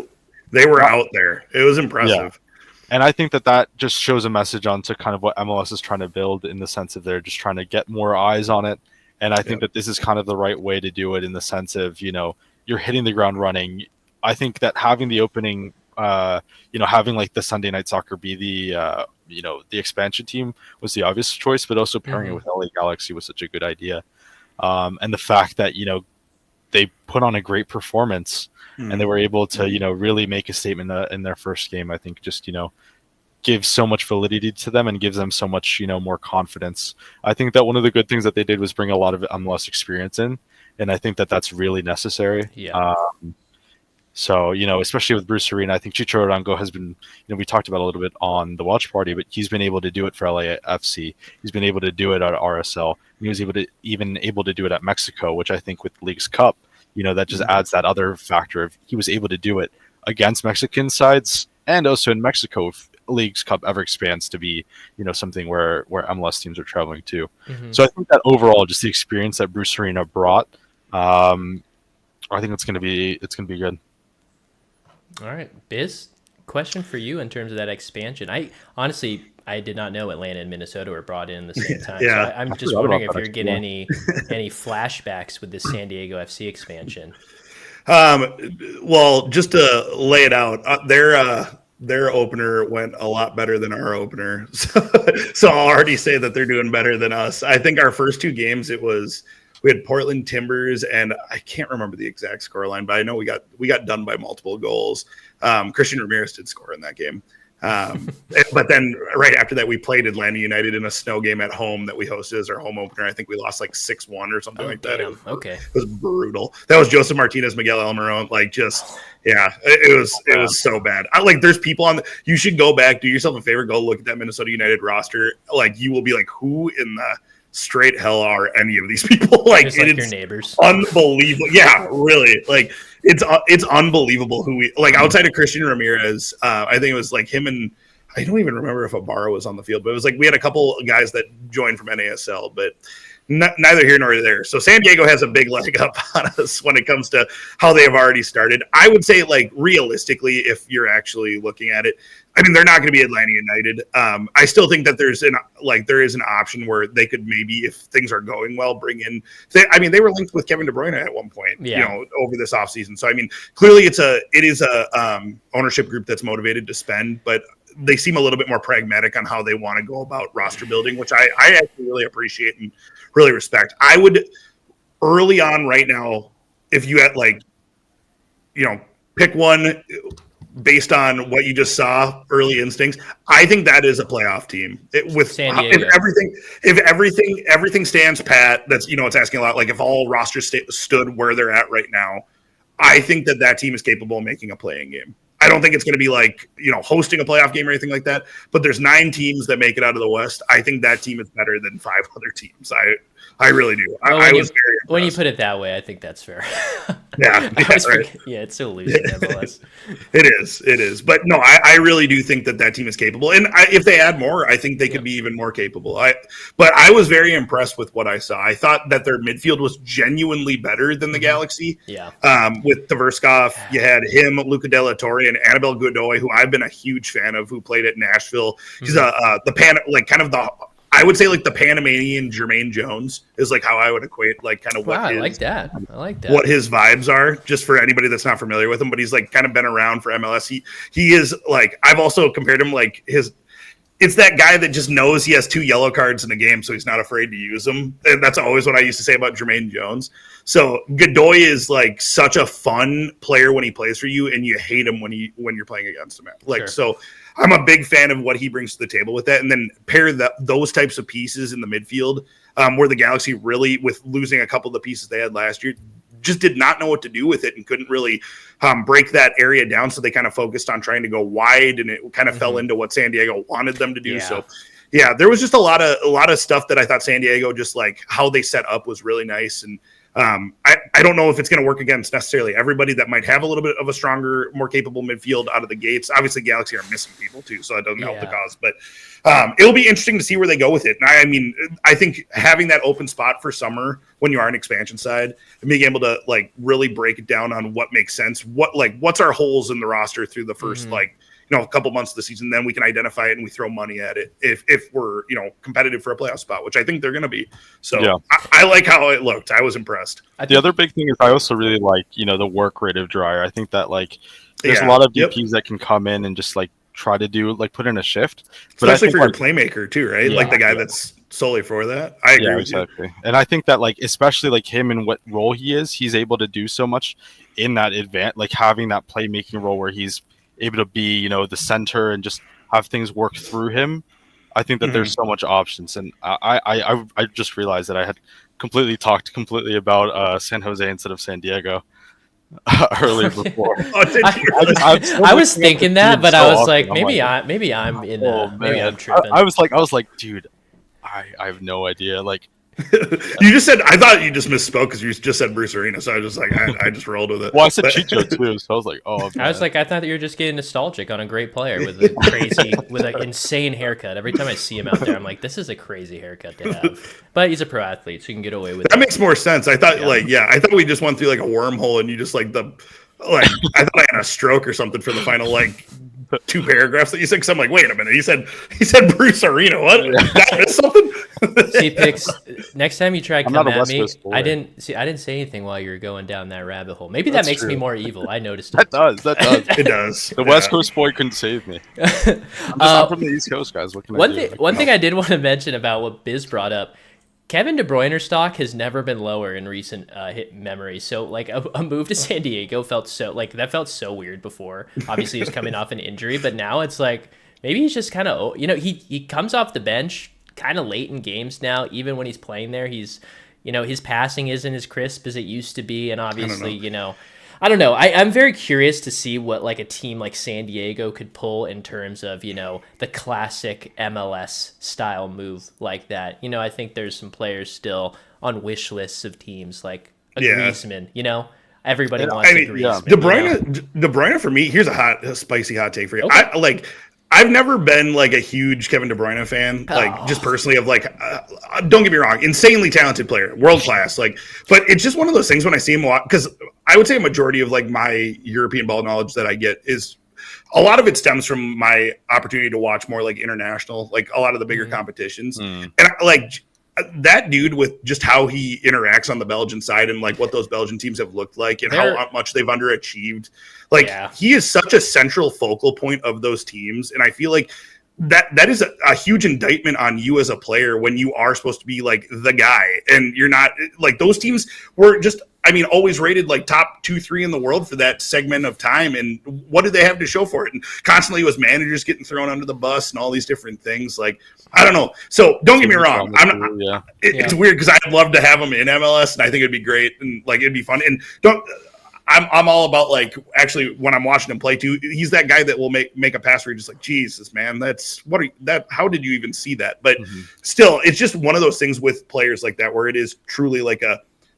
they were out there. It was impressive. And I think that just shows a message onto kind of what MLS is trying to build, in the sense of they're just trying to get more eyes on it. And I think that this is kind of the right way to do it, in the sense of you're hitting the ground running. I think that having the opening, having like the Sunday Night Soccer be the, the expansion team was the obvious choice, but also pairing it with LA Galaxy was such a good idea. And the fact that, they put on a great performance and they were able to, really make a statement in their first game, I think just, gives so much validity to them and gives them so much, more confidence. I think that one of the good things that they did was bring a lot of MLS experience in. And I think that that's really necessary. Yeah. So, especially with Bruce Arena, I think Chicho Arango has been, we talked about a little bit on the watch party, but he's been able to do it for LAFC. He's been able to do it at RSL. He was able to do it at Mexico, which I think with League's Cup, that just adds that other factor of he was able to do it against Mexican sides, and also in Mexico if League's Cup ever expands to be, something where MLS teams are traveling to. So I think that overall, just the experience that Bruce Arena brought, I think it's going to be good. All right, Biz, question for you in terms of that expansion. I did not know Atlanta and Minnesota were brought in the same time. Yeah. So I'm just wondering if you're getting any flashbacks with this San Diego FC expansion. Well, just to lay it out, their opener went a lot better than our opener. So I'll already say that they're doing better than us. I think our first two games, we had Portland Timbers, and I can't remember the exact scoreline, but I know we got done by multiple goals. Christian Ramirez did score in that game. But then right after that, we played Atlanta United in a snow game at home that we hosted as our home opener. I think we lost like 6-1 or something like that. It was brutal. That was Joseph Martinez, Miguel Almiron. It was so bad. There's people you should go back, do yourself a favor, go look at that Minnesota United roster. You will be like, who in the straight hell are any of these people? Just like your neighbors. Unbelievable. Yeah, really. it's unbelievable who we like outside of Christian Ramirez. I think it was like him and I don't even remember if Ibarra was on the field, but it was like we had a couple guys that joined from NASL, but neither here nor there. So San Diego has a big leg up on us when it comes to how they have already started. I would say, like, realistically, if you're actually looking at it, I mean, they're not going to be Atlanta United. I still think that there is an option where they could maybe, if things are going well, bring in. They were linked with Kevin De Bruyne at one point, over this offseason. So I mean, clearly it is a ownership group that's motivated to spend, but they seem a little bit more pragmatic on how they want to go about roster building, which I actually really appreciate and really respect. I would early on right now, if you had pick one based on what you just saw, early instincts, I think that is a playoff team. If everything stands pat, that's it's asking a lot. Like if all rosters stood where they're at right now, I think that team is capable of making a playing game. I don't think it's going to be like, hosting a playoff game or anything like that, but there's 9 teams that make it out of the West. I think that team is better than 5 other teams. I really do. When you put it that way, I think that's fair. Yeah. Right. Yeah, it's so loose in MLS. It is. But no, I really do think that team is capable. And if they add more, I think they could be even more capable. But I was very impressed with what I saw. I thought that their midfield was genuinely better than the Galaxy. Yeah. With Tverskov, you had him, Luca De La Torre, and Annabelle Godoy, who I've been a huge fan of, who played at Nashville. He's I would say like the Panamanian Jermaine Jones is like how I would equate like kind of what I like that. What his vibes are, just for anybody that's not familiar with him, but he's like kind of been around for MLS. He is like, I've also compared him like it's that guy that just knows he has 2 yellow cards in the game, so he's not afraid to use them. And that's always what I used to say about Jermaine Jones. So Godoy is like such a fun player when he plays for you, and you hate him when you're playing against him. So I'm a big fan of what he brings to the table with that. And then pair those types of pieces in the midfield, where the Galaxy really, with losing a couple of the pieces they had last year, just did not know what to do with it and couldn't really break that area down. So they kind of focused on trying to go wide, and it kind of fell into what San Diego wanted them to do. Yeah. So yeah, there was just a lot of stuff that I thought San Diego, just like how they set up, was really nice. And I don't know if it's going to work against necessarily everybody that might have a little bit of a stronger, more capable midfield out of the gates. Obviously, Galaxy are missing people too, so that doesn't help the cause. But it'll be interesting to see where they go with it. And I mean, I think having that open spot for summer when you are an expansion side and being able to like really break it down on what makes sense, what's our holes in the roster through the first a couple months of the season, then we can identify it and we throw money at it if we're competitive for a playoff spot, which I think they're going to be. So yeah. I like how it looked. I was impressed. The other big thing is I also really like the work rate of Dreyer. I think that there's a lot of DPs that can come in and just try to do put in a shift, but especially for your playmaker too, right? Yeah, the guy that's solely for that. I agree with exactly. You. And I think that especially him and what role he's able to do so much in that having that playmaking role where he's able to be, the center and just have things work through him. I think that there's so much options, and I just realized that I had completely about San Jose instead of San Diego earlier before. I was thinking that, but I was like, maybe I'm tripping. I was like, dude, I have no idea. You just said, I thought you just misspoke because you just said Bruce Arena, so I was just like, I just rolled with it. Well, I said Chicho too, so I was like, oh. Man. I was like, I thought that you were just getting nostalgic on a great player with an insane haircut. Every time I see him out there, I'm like, this is a crazy haircut to have. But he's a pro athlete, so you can get away with it. That makes more sense. I thought I thought we just went through a wormhole and you just I thought I had a stroke or something for the final 2 paragraphs that you said. Because I'm like, wait a minute, he said Bruce Arena. What? That missed something? See, Pix, next time you try to come at me, I didn't say anything while you were going down that rabbit hole. Maybe that makes me more evil. I noticed it. That does. It does. The West Coast boy couldn't save me. I'm from the East Coast, guys. What can I do? One thing I did want to mention about what Biz brought up, Kevin De Bruyne stock has never been lower in recent hit memory. So a move to San Diego felt so weird before. Obviously he was coming off an injury, but now it's maybe he's just kind of, he comes off the bench kind of late in games now. Even when he's playing there, he's, his passing isn't as crisp as it used to be. And obviously, I don't know. I'm very curious to see what a team like San Diego could pull in terms of, the classic MLS style move like that. I think there's some players still on wish lists of teams like a Griezmann, everybody wants a Griezmann. Yeah. De Bruyne for me. Here's a spicy hot take for you. Okay. I've never been like a huge Kevin De Bruyne fan, like just personally of like, don't get me wrong, insanely talented player, world class. Like, but it's just one of those things when I see him watch, because I would say a majority of like my European ball knowledge that I get is a lot of it stems from my opportunity to watch more like international, like a lot of the bigger competitions. And that dude, with just how he interacts on the Belgian side and like what those Belgian teams have looked like and how much they've underachieved, like he is such a central focal point of those teams. And I feel like that is a huge indictment on you as a player when you are supposed to be like the guy and you're not. Like those teams were just, I mean, always rated like top 2-3 in the world for that segment of time. And what did they have to show for it? And constantly was managers getting thrown under the bus and all these different things. Like, I don't know. So don't get me wrong. It's weird because I'd love to have him in MLS and I think it'd be great and like it'd be fun. And I'm all about like actually when I'm watching him play too, he's that guy that will make a pass where you're just like, Jesus, man, how did you even see that? But still, it's just one of those things with players like that where it is truly like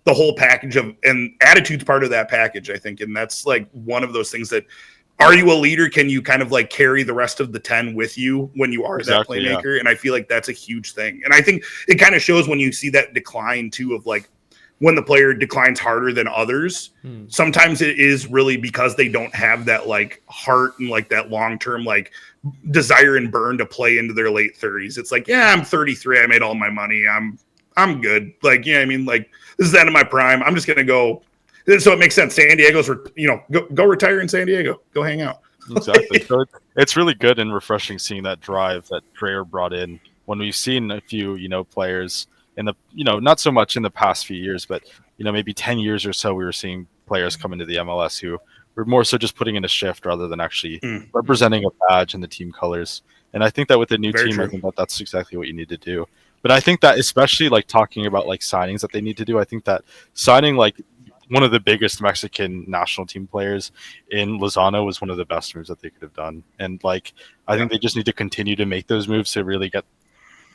the whole package of, and attitude's part of that package, I think. And that's like one of those things that, are you a leader? Can you kind of like carry the rest of the 10 with you when you are that playmaker? Yeah. And I feel like that's a huge thing. And I think it kind of shows when you see that decline too, of like when the player declines harder than others, sometimes it is really because they don't have that like heart and like that long-term like desire and burn to play into their late 30s. It's like, yeah, I'm 33. I made all my money. I'm good. Like, yeah, I mean, like, this is the end of my prime. I'm just going to go. So it makes sense. San Diego's, go retire in San Diego. Go hang out. Exactly. So it's really good and refreshing seeing that drive that Dreyer brought in when we've seen a few, players in the, not so much in the past few years, but, maybe 10 years or so, we were seeing players come into the MLS who were more so just putting in a shift rather than actually representing a badge in the team colors. And I think that with the new team, I think that's exactly what you need to do. But I think that especially like talking about like signings that they need to do, I think that signing like one of the biggest Mexican national team players in Lozano was one of the best moves that they could have done. And like, I think they just need to continue to make those moves to really get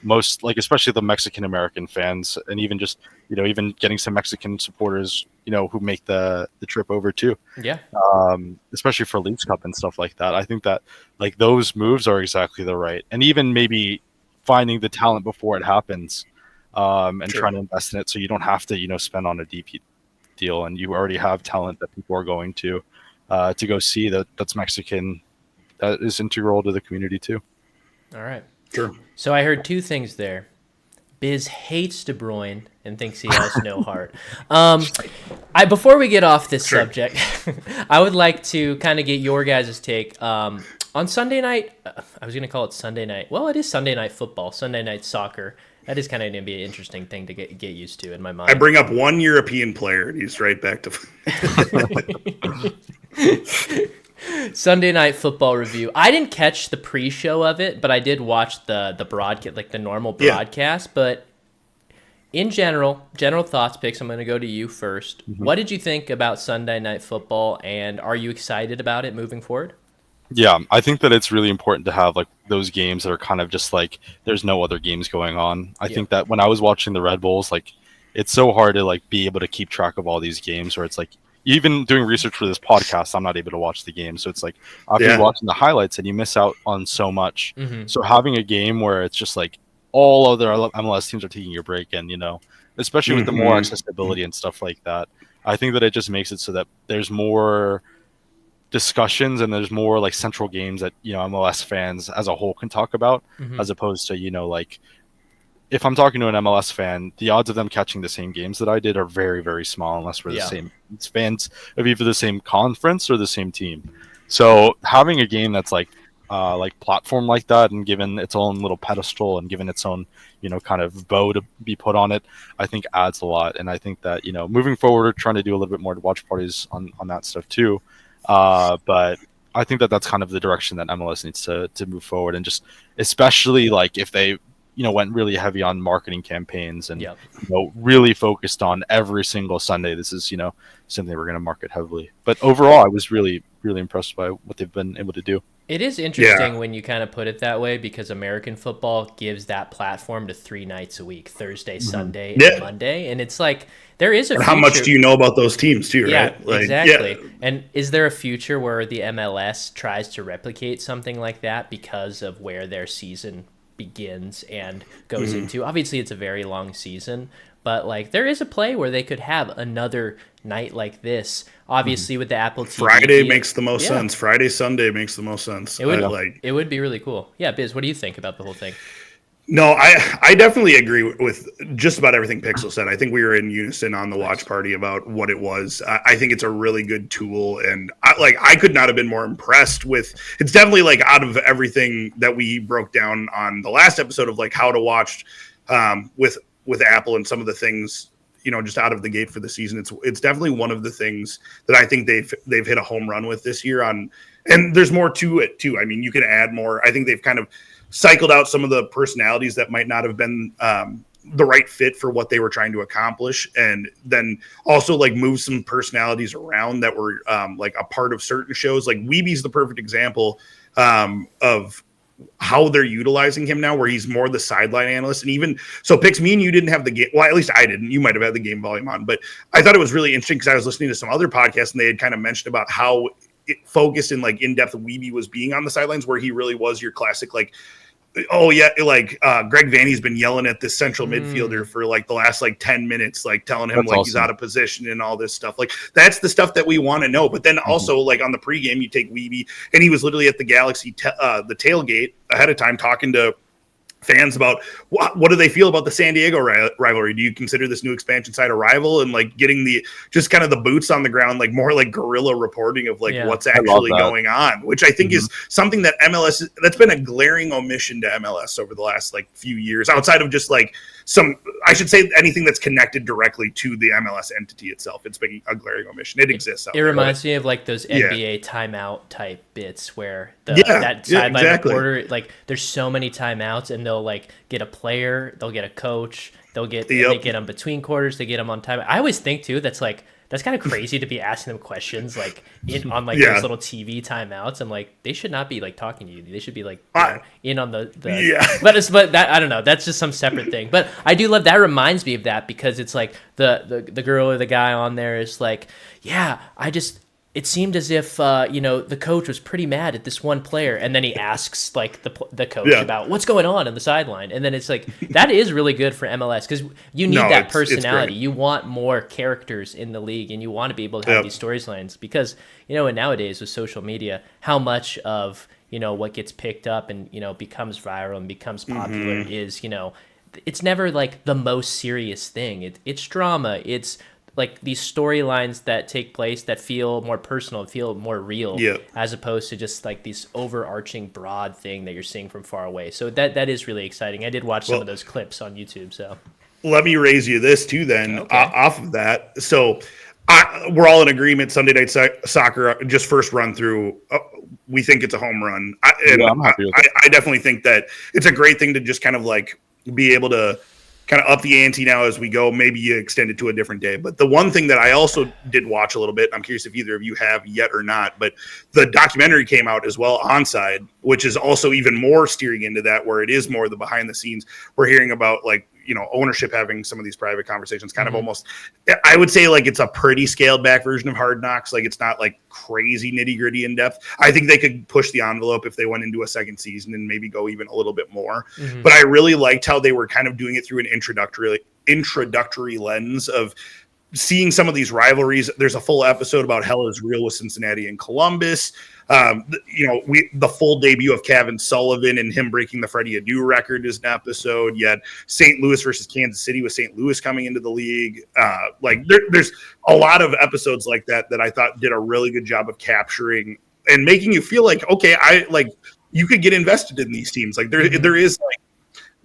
most, like, especially the Mexican American fans, and even just, even getting some Mexican supporters, who make the trip over too. Yeah. Especially for Leagues Cup and stuff like that. I think that like those moves are exactly the right. And even maybe finding the talent before it happens, and trying to invest in it so you don't have to, spend on a DP deal, and you already have talent that people are going to go see that's Mexican, that is integral to the community too. All right. Sure. So I heard two things there. Biz hates De Bruyne and thinks he has no heart. Before we get off this subject, I would like to kind of get your guys' take. On Sunday night, I was going to call it Sunday night. Well, it is Sunday night football, Sunday night soccer. That is kind of going to be an interesting thing to get used to in my mind. I bring up one European player, and he's right back to Sunday night football review. I didn't catch the pre-show of it, but I did watch the broadcast, like the normal broadcast. Yeah. But in general thoughts, Pix, I'm going to go to you first. Mm-hmm. What did you think about Sunday night football, and are you excited about it moving forward? Yeah, I think that it's really important to have like those games that are kind of just like there's no other games going on. I think that when I was watching the Red Bulls, like it's so hard to like be able to keep track of all these games, where it's like even doing research for this podcast, I'm not able to watch the game. So it's like I've been watching the highlights and you miss out on so much. Mm-hmm. So having a game where it's just like all other MLS teams are taking your break, and especially with the more accessibility and stuff like that, I think that it just makes it so that there's more discussions and there's more like central games that MLS fans as a whole can talk about, as opposed to like if I'm talking to an MLS fan, the odds of them catching the same games that I did are very, very small unless we're the same fans of either the same conference or the same team. So having a game that's like platform like that and given its own little pedestal and given its own kind of bow to be put on it, I think adds a lot. And I think that moving forward, we're trying to do a little bit more watch parties on that stuff too. But I think that that's kind of the direction that MLS needs to move forward, and just especially like if they went really heavy on marketing campaigns and really focused on every single Sunday. This is something we're going to market heavily. But overall, I was really, really impressed by what they've been able to do. It is interesting when you kind of put it that way, because American football gives that platform to 3 nights a week, Thursday, Sunday, and Monday. And it's like, there is a future. How much do you know about those teams too, right? Exactly. Yeah. And is there a future where the MLS tries to replicate something like that because of where their season begins and goes into? Obviously, it's a very long season, but like there is a play where they could have another night like this. Obviously, with the Apple TV Friday makes the most sense. Friday, Sunday makes the most sense. It would be really cool. Yeah, Biz, what do you think about the whole thing? No, I definitely agree with just about everything Pixel said. I think we were in unison on the watch party about what it was. I think it's a really good tool, and I could not have been more impressed with. It's definitely like out of everything that we broke down on the last episode of like how to watch with Apple and some of the things, you know, just out of the gate for the season. It's definitely one of the things that I think they've hit a home run with this year on, and there's more to it too. I mean, you can add more. I think they've kind of cycled out some of the personalities that might not have been the right fit for what they were trying to accomplish, and then also like move some personalities around that were like a part of certain shows. Like Weeby's the perfect example of how they're utilizing him now, where he's more the sideline analyst. And even so, Pix, me and you didn't have the game. Well, at least I didn't. You might have had the game volume on, but I thought it was really interesting because I was listening to some other podcasts and they had kind of mentioned about how it focused in like in-depth Weeby was being on the sidelines, where he really was your classic, like, oh yeah, like Greg Vanny's been yelling at this central midfielder for like the last like 10 minutes, like telling him that's like awesome. He's out of position and all this stuff. Like that's the stuff that we want to know. But then also like on the pregame, you take Weeby, and he was literally at the Galaxy the tailgate ahead of time talking to fans about what do they feel about the San Diego rivalry. Do you consider this new expansion side a rival? And like getting the just kind of the boots on the ground, like more like guerrilla reporting of like what's actually going on, which I think is something that MLS that's been a glaring omission to MLS over the last like few years, outside of just like I should say anything that's connected directly to the MLS entity itself. It's been a glaring omission. It exists out there. It reminds me of like those NBA timeout type bits where that sideline reporter, like there's so many timeouts, and they'll like get a player, they'll get a coach, they get them between quarters, they get them on time. I always think too that's kind of crazy to be asking them questions like on like those little TV timeouts, and like they should not be like talking to you. They should be like in on the but that I don't know. That's just some separate thing. But I do love that. Reminds me of that because it's like the girl or the guy on there is like, it seemed as if the coach was pretty mad at this one player, and then he asks like the coach about what's going on in the sideline, and then it's like that is really good for MLS because you need that personality. You want more characters in the league, and you want to be able to have these storylines because and nowadays with social media, how much of what gets picked up and becomes viral and becomes popular is it's never like the most serious thing. It's drama. It's like these storylines that take place that feel more personal, feel more real, as opposed to just like these overarching broad thing that you're seeing from far away. So that is really exciting. I did watch some of those clips on YouTube. So let me raise you this too then off of that. So we're all in agreement. Sunday Night Soccer, just first run through, we think it's a home run. I'm happy with it. I definitely think that it's a great thing to just kind of like be able to kind of up the ante now as we go. Maybe you extend it to a different day. But the one thing that I also did watch a little bit, I'm curious if either of you have yet or not, but the documentary came out as well, Onside, which is also even more steering into that, where it is more the behind the scenes. We're hearing about like, ownership having some of these private conversations, kind of almost, I would say like it's a pretty scaled back version of Hard Knocks. Like it's not like crazy nitty gritty in depth. I think they could push the envelope if they went into a second season and maybe go even a little bit more. But I really liked how they were kind of doing it through an introductory lens of seeing some of these rivalries. There's a full episode about Hell is Real with Cincinnati and Columbus. The full debut of Cavan Sullivan and him breaking the Freddie Adu record is an episode. You had St. Louis versus Kansas City with St. Louis coming into the league. There's a lot of episodes like that I thought did a really good job of capturing and making you feel like, okay, you could get invested in these teams. Like there is like,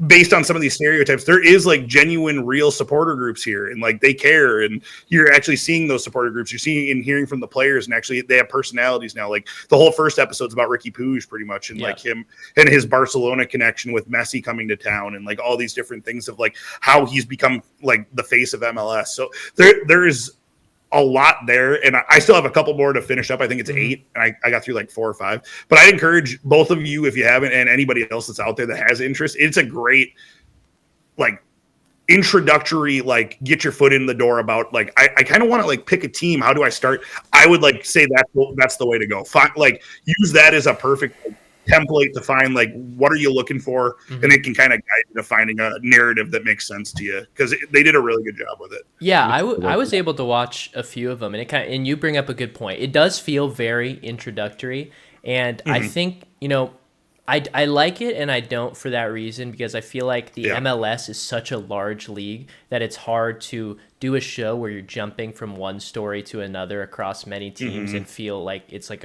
based on some of these stereotypes, there is like genuine real supporter groups here, and like they care, and you're actually seeing those supporter groups. You're seeing and hearing from the players, and actually they have personalities now. Like the whole first episode's about Ricky Puig pretty much, and like him and his Barcelona connection with Messi coming to town, and like all these different things of like how he's become like the face of MLS. So there is a lot there, and I still have a couple more to finish up. I think it's 8, and I got through like 4 or 5. But I'd encourage both of you, if you haven't, and anybody else that's out there that has interest, it's a great like introductory, like get your foot in the door about like I kind of want to like pick a team. How do I start? I would like say that's the way to go. Like use that as a perfect template to find like what are you looking for, and it can kind of guide you to finding a narrative that makes sense to you, because they did a really good job with it. Yeah, I was able to watch a few of them, and and you bring up a good point. It does feel very introductory, and I think I like it and I don't for that reason, because I feel like the MLS is such a large league that it's hard to do a show where you're jumping from one story to another across many teams and feel like it's like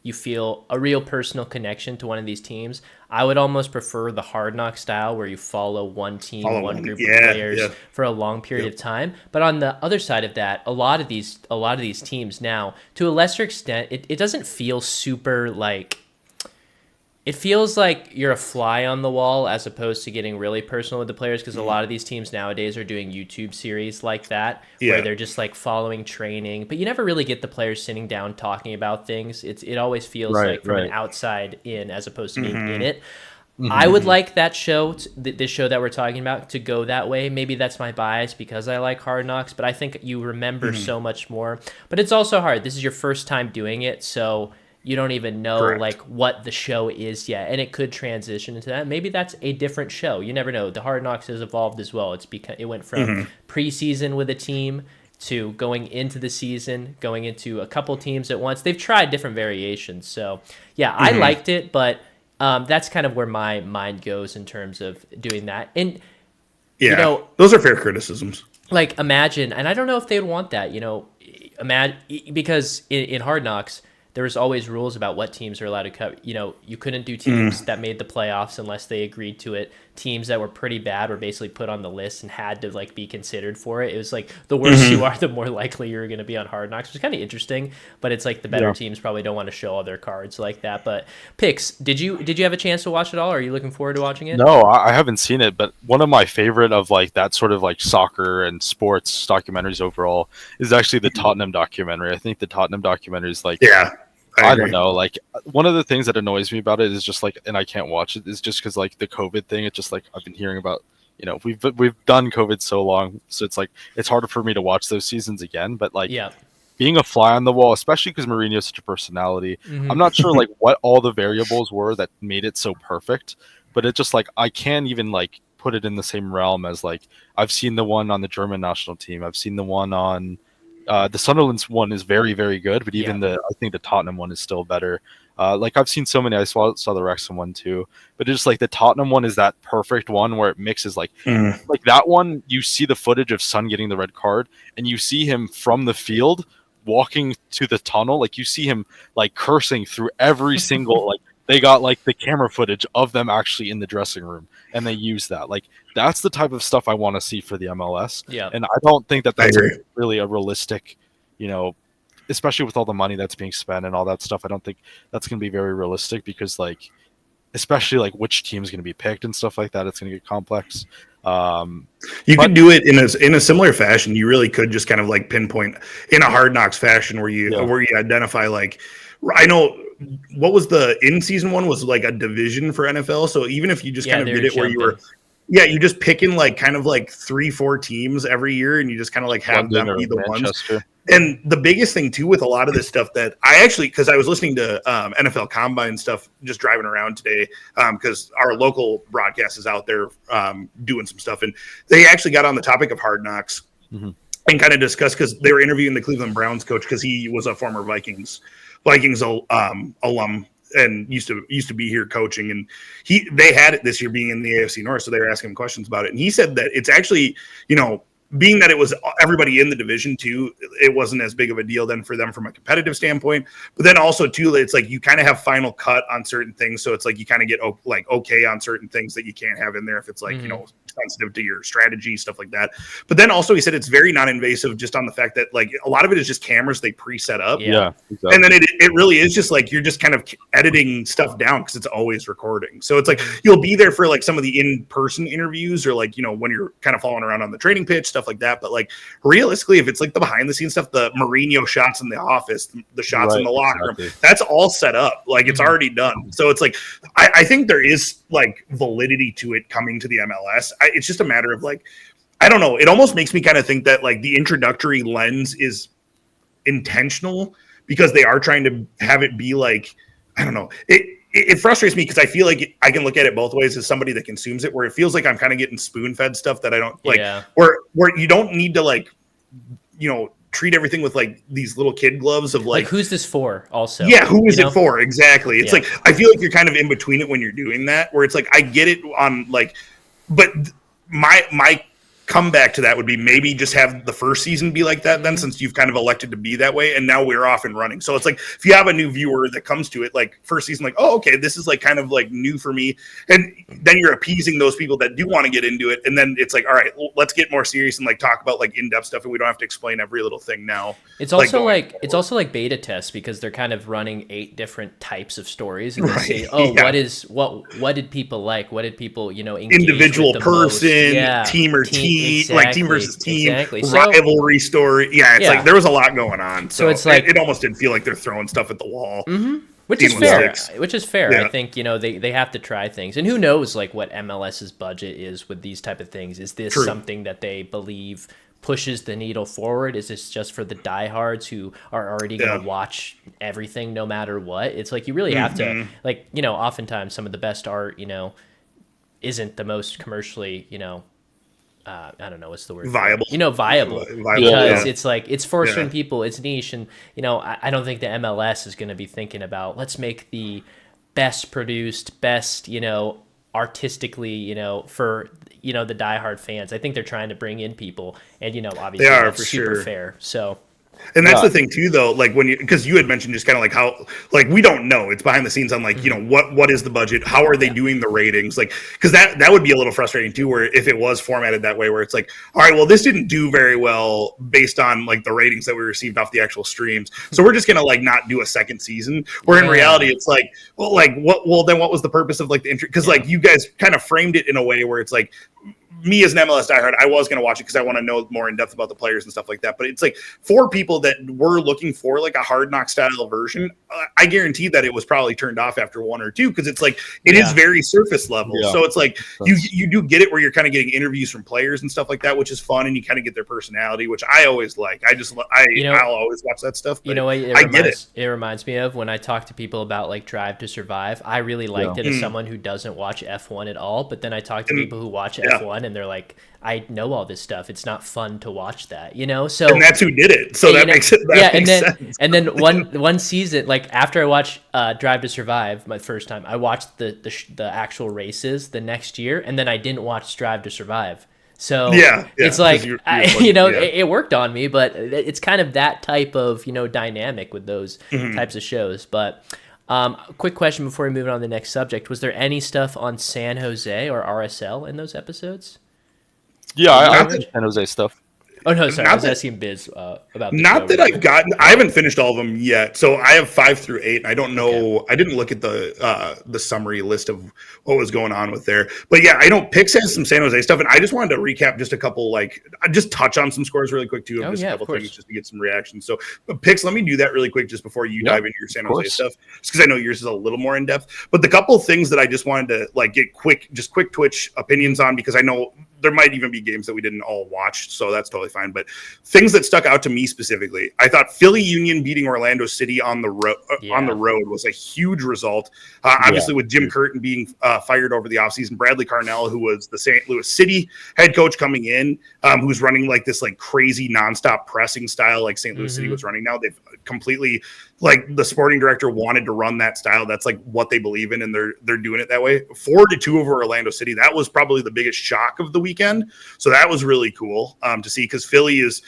you feel a real personal connection to one of these teams. I would almost prefer the Hard Knock style where you follow one team, one group of players for a long period of time. But on the other side of that, a lot of these teams now, to a lesser extent, it doesn't feel super like, it feels like you're a fly on the wall as opposed to getting really personal with the players, because a lot of these teams nowadays are doing YouTube series like that where they're just like following training, but you never really get the players sitting down talking about things. It always feels like from an outside in as opposed to being in it. I would like that show, this show that we're talking about, to go that way. Maybe that's my bias because I like Hard Knocks, but I think you remember so much more. But it's also hard. This is your first time doing it, so you don't even know like what the show is yet, and it could transition into that. Maybe that's a different show. You never know. The Hard Knocks has evolved as well. It's because it went from preseason with a team to going into the season, going into a couple teams at once. They've tried different variations. So yeah, I liked it, but that's kind of where my mind goes in terms of doing that. And those are fair criticisms. Like imagine, and I don't know if they'd want that. Because in Hard Knocks, there was always rules about what teams are allowed to cover. You couldn't do teams that made the playoffs unless they agreed to it. Teams that were pretty bad were basically put on the list and had to like be considered for it. It was like the worse you are, the more likely you're going to be on Hard Knocks, which is kind of interesting. But it's like the better teams probably don't want to show all their cards like that. But Pix, did you have a chance to watch it all? Or are you looking forward to watching it? No, I haven't seen it. But one of my favorite of like that sort of like soccer and sports documentaries overall is actually the Tottenham documentary. I think the Tottenham documentary is like I don't know. Like one of the things that annoys me about it is just like, and I can't watch it, is just because like the COVID thing. It's just like I've been hearing about. We've done COVID so long, so it's like it's harder for me to watch those seasons again. But like being a fly on the wall, especially because Mourinho's such a personality, I'm not sure like what all the variables were that made it so perfect. But it's just like I can't even like put it in the same realm as like I've seen the one on the German national team. I've seen the one on. The Sunderland's one is very, very good, but even I think the Tottenham one is still better. Like I've seen so many. I saw the Wrexham one too, but it's just like the Tottenham one is that perfect one where it mixes like that one. You see the footage of Son getting the red card, and you see him from the field walking to the tunnel. Like you see him like cursing through every single like. They got like the camera footage of them actually in the dressing room, and they use that. Like that's the type of stuff I want to see for the MLS. Yeah, and I don't think that's really a realistic, especially with all the money that's being spent and all that stuff. I don't think that's going to be very realistic because like, especially like which team is going to be picked and stuff like that. It's going to get complex. You could do it in a similar fashion. You really could just kind of like pinpoint in a Hard Knocks fashion where you identify like. I know what was the in-season one was like a division for NFL. So even if you just kind of did it where you were, you just picking like kind of like 3-4 teams every year, and you just kind of like have them be the Manchester. Ones. And the biggest thing too with a lot of this stuff that I actually, because I was listening to NFL Combine stuff just driving around today, because our local broadcast is out there doing some stuff, and they actually got on the topic of Hard Knocks. And kind of discussed, because they were interviewing the Cleveland Browns coach, because he was a former Vikings alum and used to be here coaching, and they had it this year being in the AFC North, so they were asking him questions about it, and he said that it's actually being that it was everybody in the division too, it wasn't as big of a deal then for them from a competitive standpoint. But then also too, it's like you kind of have final cut on certain things, so it's like you kind of get like okay on certain things that you can't have in there if it's like sensitive to your strategy, stuff like that. But then also he said it's very non-invasive just on the fact that like a lot of it is just cameras they pre-set up. Yeah, exactly. And then it really is just like you're just kind of editing stuff down because it's always recording. So it's like you'll be there for like some of the in-person interviews or like when you're kind of following around on the training pitch, stuff stuff like that. But like realistically, if it's like the behind the scenes stuff, the Mourinho shots in the office, the shots in the locker room, that's all set up. Like it's already done. So it's like, I think there is like validity to it coming to the MLS. It's just a matter of like, I don't know. It almost makes me kind of think that like the introductory lens is intentional because they are trying to have it be like, I don't know. It frustrates me because I feel like I can look at it both ways as somebody that consumes it, where it feels like I'm kind of getting spoon-fed stuff that I don't like, where you don't need to like, treat everything with like these little kid gloves of like who's this for also? Yeah, who is it for? Exactly. It's like, I feel like you're kind of in between it when you're doing that, where it's like, I get it on like, but my comeback to that would be maybe just have the first season be like that then, since you've kind of elected to be that way and now we're off and running. So it's like if you have a new viewer that comes to it like first season, like, oh, okay, this is like kind of like new for me, and then you're appeasing those people that do want to get into it, and then it's like, all right, let's get more serious and like talk about like in-depth stuff, and we don't have to explain every little thing now. It's also it's also like beta tests because they're kind of running 8 different types of stories, and they say, oh, what did people like, what did people engage individual with person, team or team, like team versus team, rivalry story. It's like there was a lot going on. So it's like it almost did feel like they're throwing stuff at the wall. Which is fair. I think, they have to try things. And who knows like what MLS's budget is with these type of things. Is this something that they believe pushes the needle forward? Is this just for the diehards who are already going to watch everything no matter what? It's like you really have to, like, oftentimes some of the best art, isn't the most commercially, I don't know what's the word. Viable. Viable. Because it's like it's for certain people, it's niche, and I don't think the MLS is going to be thinking about let's make the best produced, best artistically for the diehard fans. I think they're trying to bring in people, and obviously they are that's for super sure. fair. So. And that's the thing too, though, like because you had mentioned just kind of like how, like, we don't know, it's behind the scenes on like, what is the budget? How are they doing the ratings? Like, because that would be a little frustrating too, where if it was formatted that way, where it's like, all right, well, this didn't do very well based on like the ratings that we received off the actual streams. So we're just going to like not do a second season, where in reality, it's like, well, then what was the purpose of like the entry? Because like you guys kind of framed it in a way where it's like, me as an MLS diehard, I was going to watch it because I want to know more in depth about the players and stuff like that. But it's like for people that were looking for like a Hard Knock style version, I guarantee that it was probably turned off after 1 or 2 because it's like it is very surface level. Yeah. So it's like you do get it where you're kind of getting interviews from players and stuff like that, which is fun, and you kind of get their personality, which I always like. I'll always watch that stuff. But I get it. It reminds me of when I talk to people about like Drive to Survive. I really liked it as someone who doesn't watch F1 at all, but then I talk to people who watch F1 and they're like, I know all this stuff. It's not fun to watch that, So and that's who did it. So that makes it. Sense. And then one season, like after I watched Drive to Survive my first time, I watched the actual races the next year, and then I didn't watch Drive to Survive. So it's like it worked on me, but it's kind of that type of dynamic with those types of shows. But quick question before we move on to the next subject: was there any stuff on San Jose or RSL in those episodes? Yeah, I did San Jose stuff. Oh no, sorry, I was asking Biz about. Not that I've gotten. I haven't finished all of them yet, so I have 5 through 8. And I don't know. Okay. I didn't look at the summary list of what was going on with there. But yeah, I know Pix has some San Jose stuff, and I just wanted to recap just a couple, like just touch on some scores really quick too, of just a couple things just to get some reactions. So Pix, let me do that really quick just before you dive into your San Jose stuff, just because I know yours is a little more in depth. But the couple things that I just wanted to like get quick Twitch opinions on, because I know there might even be games that we didn't all watch, so that's totally fine. But things that stuck out to me specifically, I thought Philly Union beating Orlando City on the road was a huge result. Obviously, with Jim Curtin being fired over the offseason, Bradley Carnell, who was the St. Louis City head coach coming in, who's running like this like crazy nonstop pressing style like St. Louis City was running now. They've completely, like, the sporting director wanted to run that style. That's like what they believe in, and they're doing it that way. 4-2 over Orlando City. That was probably the biggest shock of the weekend. So that was really cool to see, because Philly is,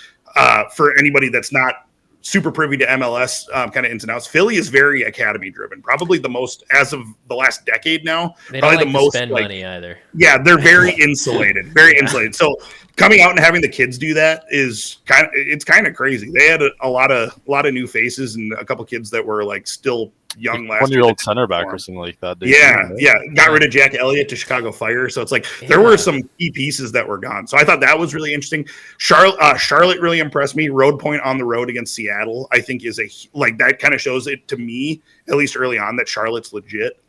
for anybody that's not super privy to MLS kind of ins and outs, Philly is very academy driven. Probably the most, as of the last decade now. They don't like to spend money either. Yeah, they're very insulated. Very insulated. So coming out and having the kids do that is kind of crazy. They had a lot of new faces and a couple kids that were like still young like last 20-year-old center back or something like that. Yeah. Got rid of Jack Elliott to Chicago Fire. So it's like there were some key pieces that were gone. So I thought that was really interesting. Charlotte really impressed me. Road point on the road against Seattle, I think is that kind of shows it to me, at least early on, that Charlotte's legit.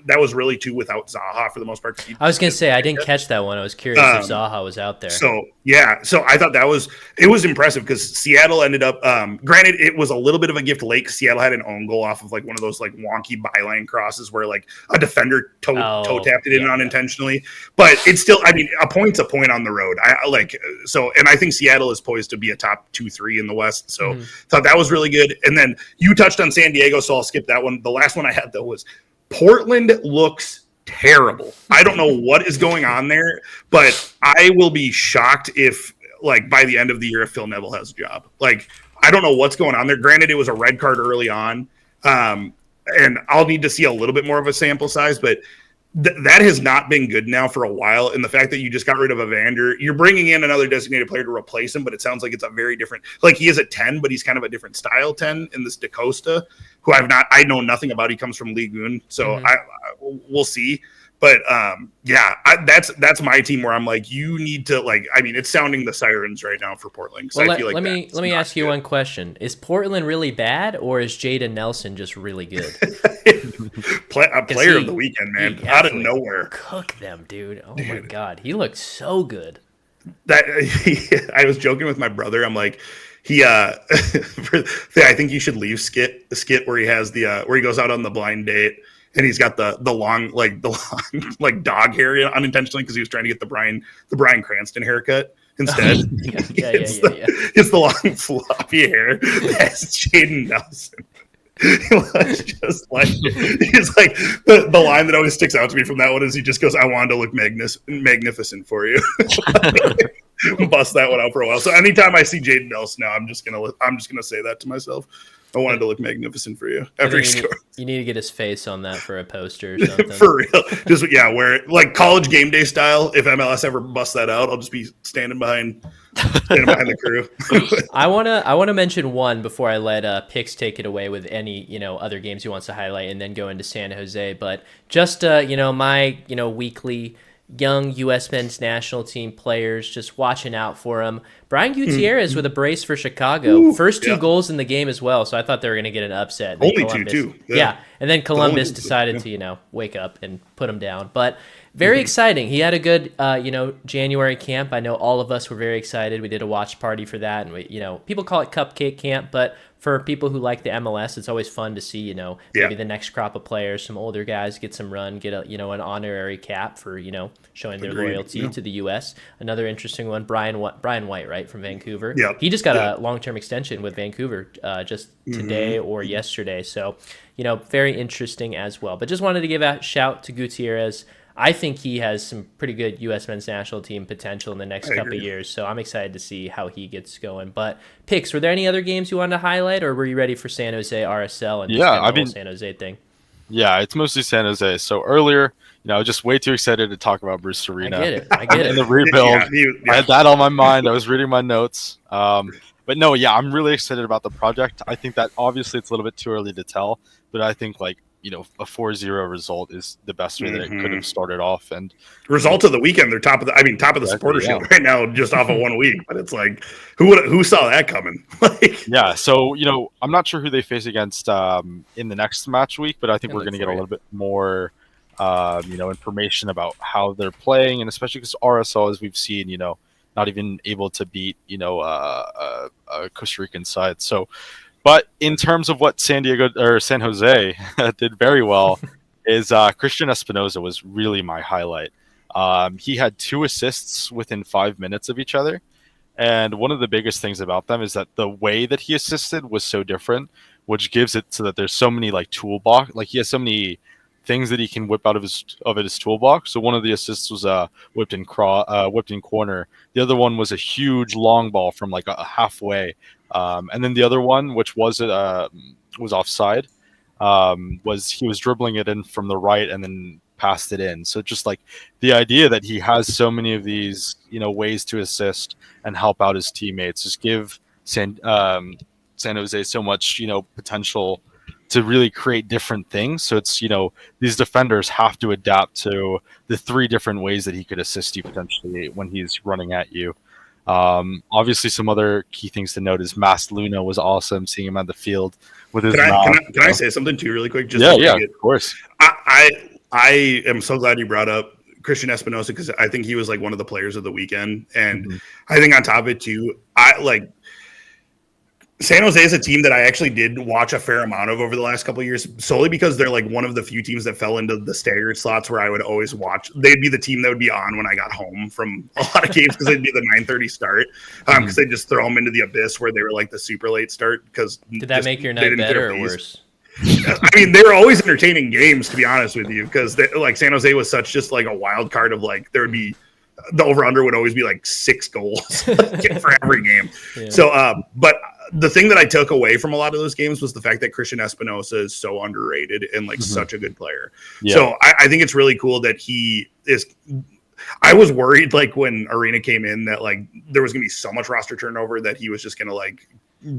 That was really too without Zaha for the most part. I was going to say, I didn't catch that one. I was curious if Zaha was out there. So I thought it was impressive because Seattle ended up, granted, it was a little bit of a gift late because Seattle had an own goal off of like one of those like wonky byline crosses where like a defender toe tapped it in unintentionally. But it's still, I mean, a point's a point on the road. And I think Seattle is poised to be a top 2-3 in the West. So thought that was really good. And then you touched on San Diego, so I'll skip that one. The last one I had though was Portland looks terrible. I don't know what is going on there, but I will be shocked if, like, by the end of the year, if Phil Neville has a job. Like, I don't know what's going on there. Granted, it was a red card early on, and I'll need to see a little bit more of a sample size, but that has not been good now for a while. And the fact that you just got rid of Evander, you're bringing in another designated player to replace him, but it sounds like it's a very different, like he is a 10, but he's kind of a different style 10 in this DaCosta, who I know nothing about. He comes from Ligue 1, so we'll see. But that's my team where I'm like, you need to it's sounding the sirens right now for Portland. Well, let me ask you one question: is Portland really bad, or is Jadon Nelson just really good? Player of the weekend, man, out of nowhere. Cook them, dude. Oh my god, he looks so good. I was joking with my brother. I'm like, I think you should leave skit where he has where he goes out on the blind date. And he's got the long dog hair unintentionally because he was trying to get the Bryan Cranston haircut instead. It's the long floppy hair. That's Jadon Nelson. Just like he's like the line that always sticks out to me from that one is he just goes, "I wanted to look magnificent for you." Bust that one out for a while. So anytime I see Jadon Nelson now, I'm just gonna say that to myself. I wanted to look magnificent for you after he scored. You need to get his face on that for a poster or something. For real. Just wear it like college game day style. If MLS ever busts that out, I'll just be standing behind the crew. I wanna mention one before I let Pix take it away with any other games he wants to highlight, and then go into San Jose. But just my weekly young U.S. men's national team players, just watching out for him. Brian Gutierrez with a brace for Chicago. First two goals in the game as well, so I thought they were going to get an upset. Then Only Columbus, two, too. Yeah, and then Columbus decided to, wake up and put him down. But very exciting. He had a good, January camp. I know all of us were very excited. We did a watch party for that, and people call it Cupcake Camp, but for people who like the MLS, it's always fun to see, maybe the next crop of players, some older guys get some run, get an honorary cap for, showing their loyalty to the U.S. Another interesting one, Brian White, right, from Vancouver. Yeah. He just got a long-term extension with Vancouver just today or yesterday. So, very interesting as well. But just wanted to give a shout to Gutierrez. I think he has some pretty good U.S. men's national team potential in the next couple of years, so I'm excited to see how he gets going. But, Pix, were there any other games you wanted to highlight, or were you ready for San Jose RSL and the whole San Jose thing? Yeah, it's mostly San Jose. So earlier, I was just way too excited to talk about Bruce Arena. I get it. And the rebuild. I had that on my mind. I was reading my notes. But no, I'm really excited about the project. I think that obviously it's a little bit too early to tell, but I think a 4-0 result is the best way that it could have started off. And result of the weekend, they're top of the supporter shield right now, just off of 1 week. But it's like, who saw that coming? So I'm not sure who they face against in the next match week, but I think we're going to get a little bit more information about how they're playing, and especially because RSL, as we've seen, not even able to beat a Costa Rican side. So. But in terms of what San Jose did very well is Christian Espinoza was really my highlight. He had 2 assists within 5 minutes of each other. And one of the biggest things about them is that the way that he assisted was so different, which gives it so that there's so many toolbox, he has so many things that he can whip out of his toolbox. So one of the assists was whipped in corner. The other one was a huge long ball from a halfway. And then the other one, which was offside, was he was dribbling it in from the right and then passed it in. So just the idea that he has so many of these, ways to assist and help out his teammates, just give San Jose so much, potential to really create different things. So it's, these defenders have to adapt to the 3 different ways that he could assist you potentially when he's running at you. Obviously, some other key things to note is Mas Luna was awesome, seeing him on the field with his mouth. Can I say something too really quick? Just of course. I am so glad you brought up Christian Espinosa, because I think he was like one of the players of the weekend. And I think on top of it too, San Jose is a team that I actually did watch a fair amount of over the last couple of years, solely because they're like one of the few teams that fell into the staggered slots where I would always watch. They'd be the team that would be on when I got home from a lot of games, because they'd be the 9:30 start, because they just throw them into the abyss where they were like the super late start. Because did that make your night better or worse? I mean, they were always entertaining games, to be honest with you, because like San Jose was such just like a wild card of like there would be the over under would always be like 6 goals for every game. Yeah. So, but the thing that I took away from a lot of those games was the fact that Christian Espinosa is so underrated and like such a good player. Yeah. So I think it's really cool that he is. I was worried like when Arena came in that like there was gonna be so much roster turnover that he was just gonna like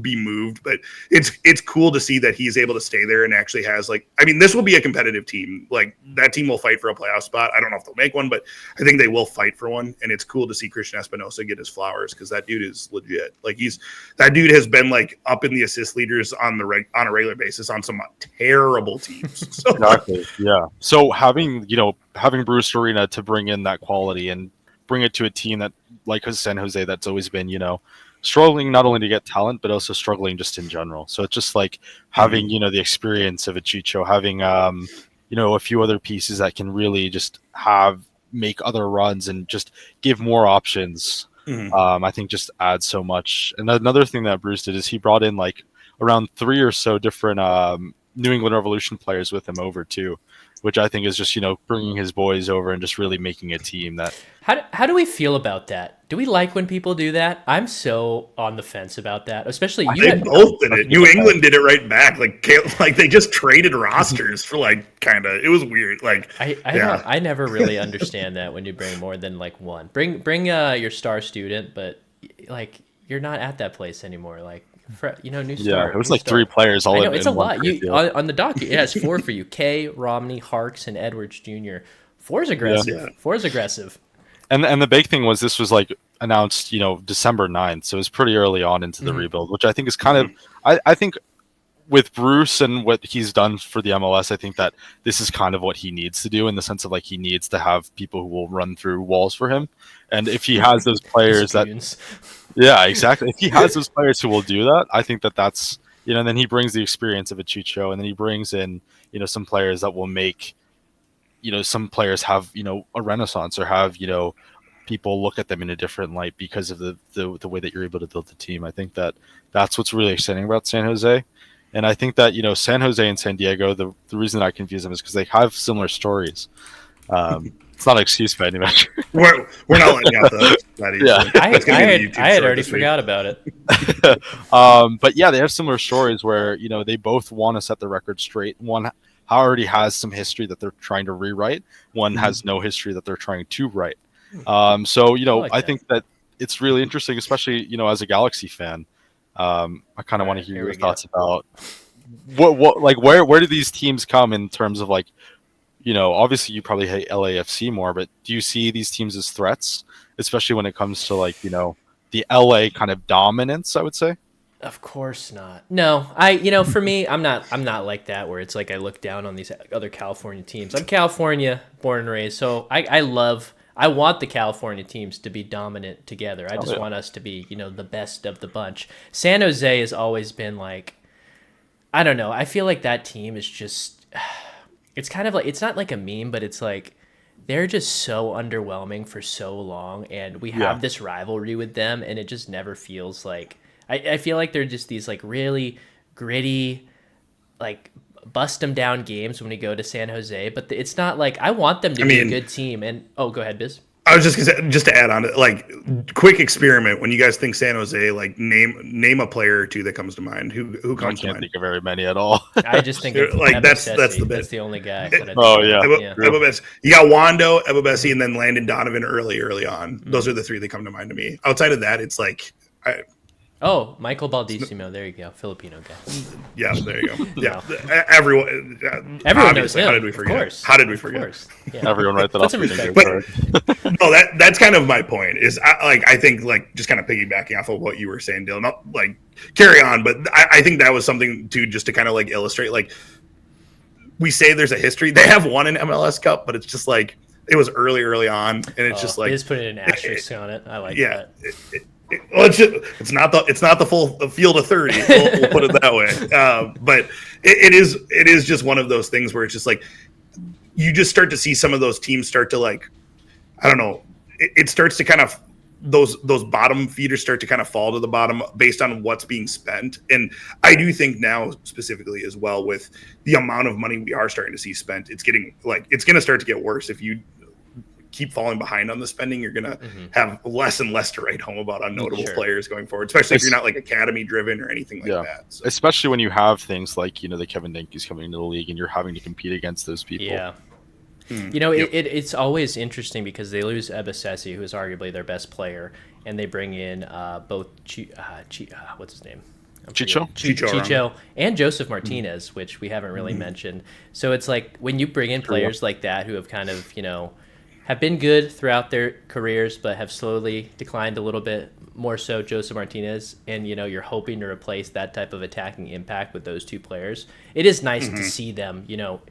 be moved, but it's cool to see that he's able to stay there and actually has like, I mean, this will be a competitive team. Like that team will fight for a playoff spot. I don't know if they'll make one, but I think they will fight for one. And it's cool to see Christian Espinosa get his flowers, because that dude is legit. Like that dude has been like up in the assist leaders on a regular basis on some terrible teams. So, exactly. Yeah. So having Bruce Arena to bring in that quality and bring it to a team that like San Jose, that's always been, struggling not only to get talent, but also struggling just in general. So it's just like having, the experience of a Chicho, having, a few other pieces that can really just make other runs and just give more options. I think just adds so much. And another thing that Bruce did is he brought in like around 3 or so different New England Revolution players with him over too, which I think is just, bringing his boys over and just really making a team that. How do we feel about that? Do we like when people do that? I'm so on the fence about that, especially you. They both did it. New England did it right back. Like they just traded rosters for like kind of. It was weird. Like I never really understand that when you bring more than like one. Bring your star student, but like you're not at that place anymore. Like. New start. Yeah, it was like 3 players all. I know, it's a lot. On the doc, it has 4 for you: Kay, Romney, Harks, and Edwards Jr. 4 is aggressive. Yeah. 4 is aggressive. And the big thing was this was like announced, December 9th, so it was pretty early on into the rebuild, which I think is kind of. I think with Bruce and what he's done for the MLS, I think that this is kind of what he needs to do, in the sense of like he needs to have people who will run through walls for him, and if he has those players that. Yeah, exactly. If he has those players who will do that, I think that's, and then he brings the experience of a Chicho, and then he brings in, some players that will make, some players have, a renaissance, or have, people look at them in a different light because of the way that you're able to build the team. I think that's what's really exciting about San Jose. And I think that, San Jose and San Diego, the reason that I confuse them is because they have similar stories. It's not an excuse by any measure. We're not letting out that easy. Yeah, I had already forgot about it. But yeah, they have similar stories where they both want to set the record straight. One already has some history that they're trying to rewrite. One has no history that they're trying to write. I think that it's really interesting, especially as a Galaxy fan. I kind of want to hear your thoughts about what like where do these teams come in terms of like. Obviously you probably hate LAFC more, but do you see these teams as threats, especially when it comes to like, the LA kind of dominance, I would say? Of course not. No, for me, I'm not like that where it's like I look down on these other California teams. I'm California born and raised. So I want the California teams to be dominant together. I just want us to be, the best of the bunch. San Jose has always been like, I don't know. I feel like that team is just, it's kind of like, it's not like a meme, but it's like they're just so underwhelming for so long, and we have this rivalry with them, and it just never feels like I feel like they're just these like really gritty, like bust them down games when we go to San Jose, but it's not like I want them to be a good team. And go ahead, Biz. I was just gonna say, just to add on to like quick experiment. When you guys think San Jose, like name a player or two that comes to mind. Who comes to mind? I can't think of very many at all. I just think of like that's the bit. That's the only guy. You got Wando, Ebobessi, and then Landon Donovan early on. Those are the 3 that come to mind to me. Outside of that, it's like Oh, Michael Baldissimo. There you go. Filipino guy. Yeah, there you go. Yeah, everyone knows him. How did we forget? How did we forget? Of course. Yeah. Everyone write that Put off. some respect. But no, that's kind of my point. Is I think just kind of piggybacking off of what you were saying, Dylan. Not carry on, but I think that was something too, just to kind of illustrate. We say there's a history. They have won an MLS Cup, but it's just it was early on, and it's just they just put an asterisk on it. I like that. It's not the full field of 30. We'll put it that way. But it is just one of those things where it's just you just start to see some of those teams start to I don't know. It starts to kind of those bottom feeders start to kind of fall to the bottom based on what's being spent. And I do think now specifically as well, with the amount of money we are starting to see spent, it's getting it's going to start to get worse. If you keep falling behind on the spending, you're going to have less and less to write home about on notable players going forward, especially if you're not academy driven or anything like that. So. Especially when you have things like, the Kevin Denkey's coming into the league and you're having to compete against those people. Yeah. It's always interesting because they lose Ebasesi, who is arguably their best player, and they bring in both what's his name? Chicho and Joseph Martinez, which we haven't really mentioned. So it's when you bring in players like that who have kind of, have been good throughout their careers, but have slowly declined a little bit, more so Joseph Martinez, and you're hoping to replace that type of attacking impact with those two players. It is nice to see them,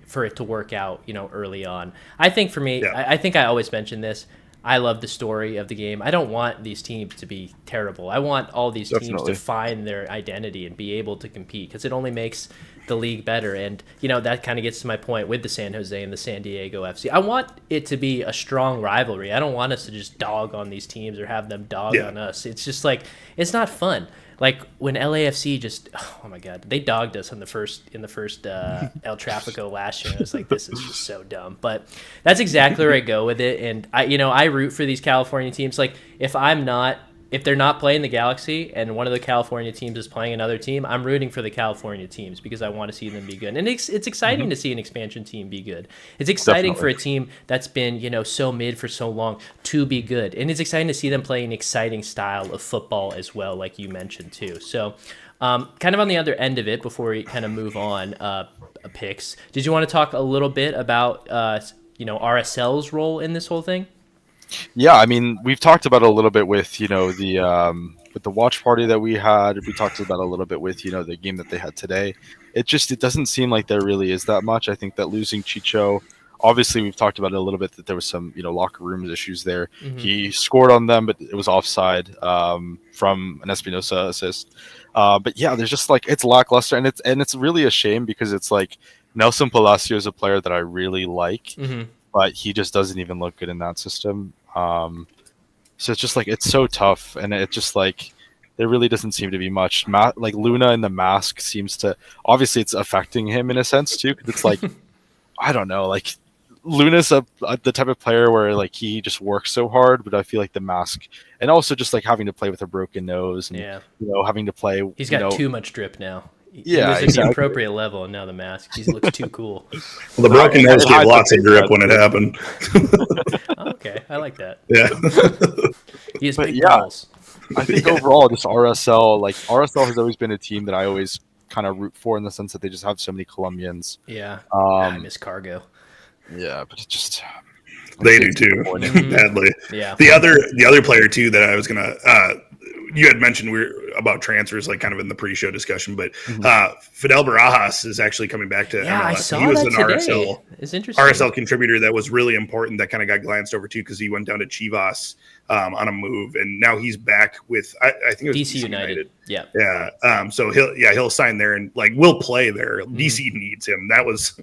for it to work out, early on. I think for me, I think I always mention this. I love the story of the game. I don't want these teams to be terrible. I want all these teams to find their identity and be able to compete, because it only makes the league better. And that kind of gets to my point with the San Jose and the San Diego FC. I want it to be a strong rivalry. I don't want us to just dog on these teams or have them dog on us. It's just it's not fun. When LAFC just, oh my God, they dogged us in the first El Tráfico last year. I was this is just so dumb. But that's exactly where I go with it. And I root for these California teams. If they're not playing the Galaxy and one of the California teams is playing another team, I'm rooting for the California teams because I want to see them be good. And it's exciting to see an expansion team be good. It's exciting for a team that's been, so mid for so long to be good. And it's exciting to see them play an exciting style of football as well, like you mentioned too. So kind of on the other end of it, before we kind of move on, picks, did you want to talk a little bit about, RSL's role in this whole thing? Yeah, I mean, we've talked about it a little bit with, with the watch party that we had. We talked about it a little bit with, the game that they had today. It doesn't seem like there really is that much. I think that losing Chicho, obviously we've talked about it a little bit, that there was some, locker room issues there. He scored on them, but it was offside from an Espinosa assist. But yeah, there's just it's lackluster, and it's really a shame because it's Nelson Palacio is a player that I really like. But he just doesn't even look good in that system. So it's just it's so tough, and it just there really doesn't seem to be much. Luna in the mask seems to, obviously it's affecting him in a sense too, because it's I don't know, Luna's the type of player where he just works so hard, but I feel the mask, and also just having to play with a broken nose, and having to play. He's got too much drip now. He was at the appropriate level, and now the mask. He looks too cool. Well, the broken nose gave lots of grip when it happened. Okay, I like that. Yeah. He has big balls. I think overall, just RSL, RSL has always been a team that I always kind of root for, in the sense that they just have so many Colombians. Yeah. I miss Cargo. Yeah, but it just... They do too, badly. Yeah. The other player too that I was gonna... you had mentioned about transfers, kind of in the pre-show discussion, but Fidel Barajas is actually coming back to MLS. I saw he was that an today. It's interesting. RSL contributor that was really important, that kind of got glanced over too, because he went down to Chivas on a move, and now he's back with I think it was D.C United. Yeah. So he'll sign there and will play there. DC needs him. That was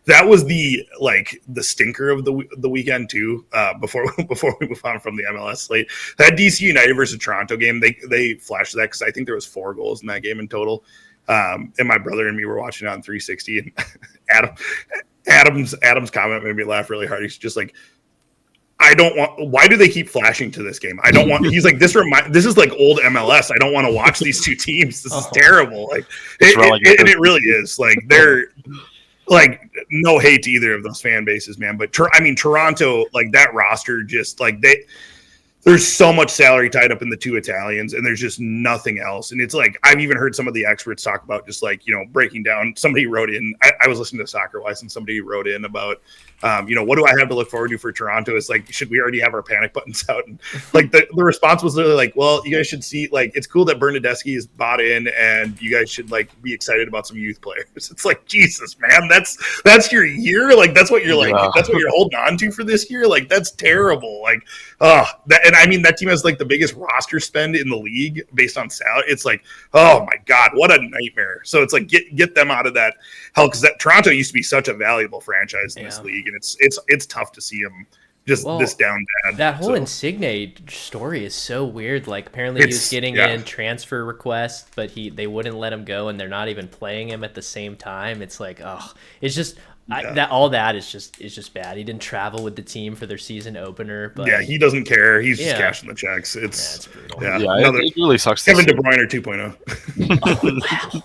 the the stinker of the weekend too. Before we move on from the MLS slate, that DC United versus Toronto game, they flashed that because I think there was 4 goals in that game in total. And my brother and me were watching it on 360, and Adam's comment made me laugh really hard. He's just why do they keep flashing to this game? I don't want, he's this is old MLS. I don't want to watch these two teams. This is terrible. It really is. They're no hate to either of those fan bases, man. But Toronto, that roster just there's so much salary tied up in the two Italians, and there's just nothing else. And it's like, I've even heard some of the experts talk about just like, breaking down. Somebody wrote in, I was listening to Soccer Wise, and somebody wrote in about, what do I have to look forward to for Toronto? It's like, should we already have our panic buttons out? And like the response was literally like, well, you guys should see, like, it's cool that Bernadeschi is bought in, and you guys should like be excited about some youth players. It's like, Jesus, man, that's your year. Like, that's what you're like, that's what you're holding on to for this year. Like, that's terrible. Like, and I mean, that team has like the biggest roster spend in the league based on salary. It's like, oh my God, what a nightmare. So it's like, get them out of that hell, because that Toronto used to be such a valuable franchise in this league, and it's tough to see them just this down bad. That whole Insigne story is so weird. Like, apparently he was getting in transfer requests, but they wouldn't let him go, and they're not even playing him at the same time. It's like, it's just. That is just bad. He didn't travel with the team for their season opener, but he doesn't care. He's just cashing the checks. It's brutal. It really sucks. Kevin De Bruyne 2.0. Oh, wow.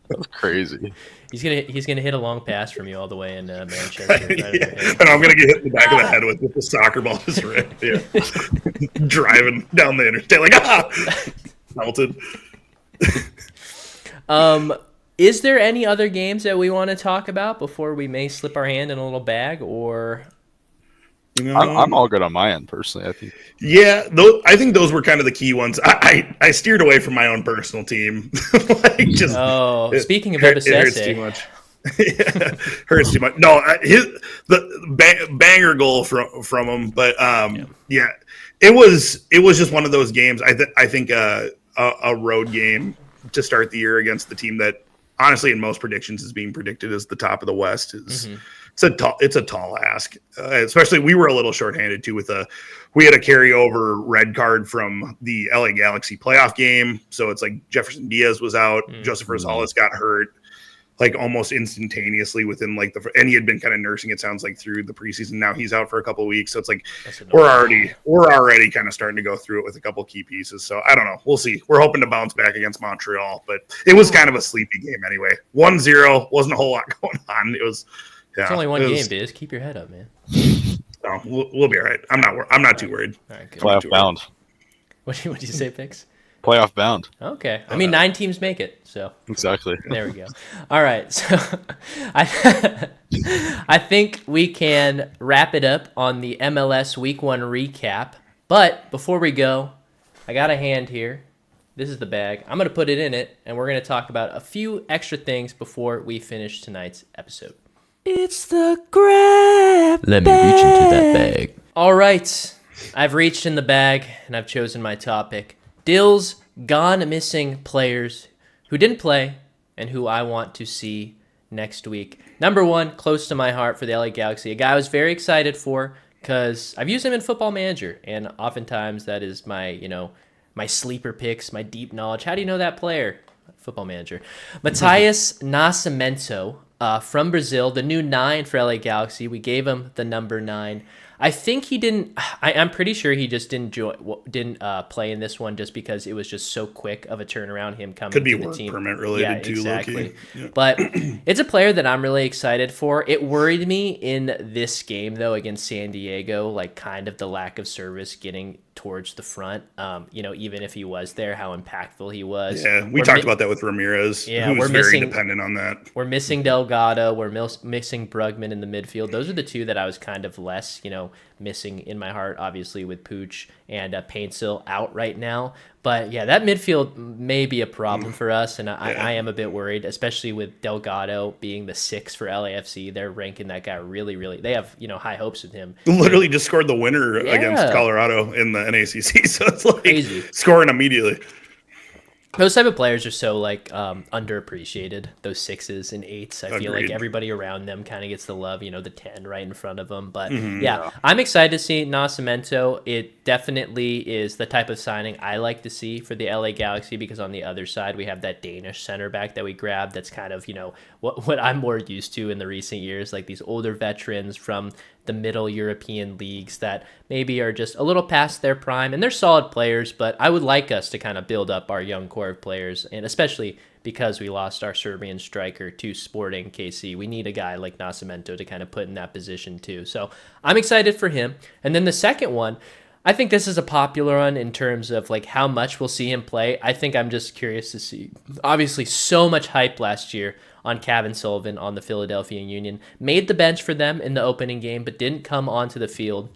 That's crazy. He's gonna hit a long pass from you all the way in Manchester. And I'm gonna get hit in the back of the head with the soccer ball just driving down the interstate like melted. Is there any other games that we want to talk about before we may slip our hand in a little bag, or? I'm all good on my end, personally, I think. Yeah, I think those were kind of the key ones. I steered away from my own personal team. Speaking of Obsesse. It hurts too much. Hurts too much. No, the banger goal from him, but it was just one of those games. I think a road game to start the year against the team that, honestly, in most predictions is being predicted as the top of the West. It's a tall ask. Especially, we were a little shorthanded too we had a carryover red card from the LA Galaxy playoff game. So it's like Jefferson Diaz was out, Joseph Rosales got hurt like almost instantaneously within like and he had been kind of nursing, it sounds like, through the preseason. Now he's out for a couple of weeks. So it's like we're already kind of starting to go through it with a couple key pieces. So I don't know. We'll see. We're hoping to bounce back against Montreal, but it was kind of a sleepy game anyway. 1-0, wasn't a whole lot going on. It was it's only one game, Biz. Keep your head up, man. No, we'll be all right. I'm not too worried. All right, good. Playoff bound. What did you say, Pix? Playoff bound. Okay. I mean, 9 teams make it, so. Exactly. There we go. All right. So I think we can wrap it up on the MLS Week 1 recap. But before we go, I got a hand here. This is the bag. I'm going to put it in it, and we're going to talk about a few extra things before we finish tonight's episode. It's the grab Let me reach into that bag. All right. I've reached in the bag, and I've chosen my topic. Dill's gone missing players who didn't play and who I want to see next week. Number one, close to my heart for the LA Galaxy, a guy I was very excited for because I've used him in Football Manager, and oftentimes that is my, my sleeper picks, my deep knowledge. How do you know that player? Football Manager. Matheus Nascimento from Brazil, the new 9 for LA Galaxy. We gave him the number 9. I think he didn't. I'm pretty sure he just didn't play in this one just because it was just so quick of a turnaround. Him coming could be to the work team. permit related too. Exactly. Yeah. But it's a player that I'm really excited for. It worried me in this game though against San Diego, like kind of the lack of service getting towards the front. Even if he was there, how impactful he was. Yeah, we talked about that with Ramirez. Yeah, who's very dependent on that. We're missing Delgado. We're missing Brugman in the midfield. Those are the two that I was kind of less, missing in my heart, obviously with Pooch and Paintsill out right now. But yeah, that midfield may be a problem for us, and I am a bit worried, especially with Delgado being the 6 for LAFC. They're ranking that guy really, really. They have high hopes with him. Literally just scored the winner against Colorado in the NACC, so it's like crazy. Scoring immediately. Those type of players are so underappreciated. Those 6s and 8s. I feel like everybody around them kind of gets the love. The 10 right in front of them. But I'm excited to see Nascimento. It definitely is the type of signing I like to see for the LA Galaxy because on the other side we have that Danish center back that we grabbed. That's kind of what I'm more used to in the recent years, like these older veterans from the middle European leagues that maybe are just a little past their prime, and they're solid players, but I would like us to kind of build up our young core of players, and especially because we lost our Serbian striker to Sporting KC, we need a guy like Nascimento to kind of put in that position too. So I'm excited for him. And then the second one, I think this is a popular one in terms of like how much we'll see him play. I think I'm just curious to see. Obviously, so much hype last year on Cavan Sullivan on the Philadelphia Union. Made the bench for them in the opening game, but didn't come onto the field.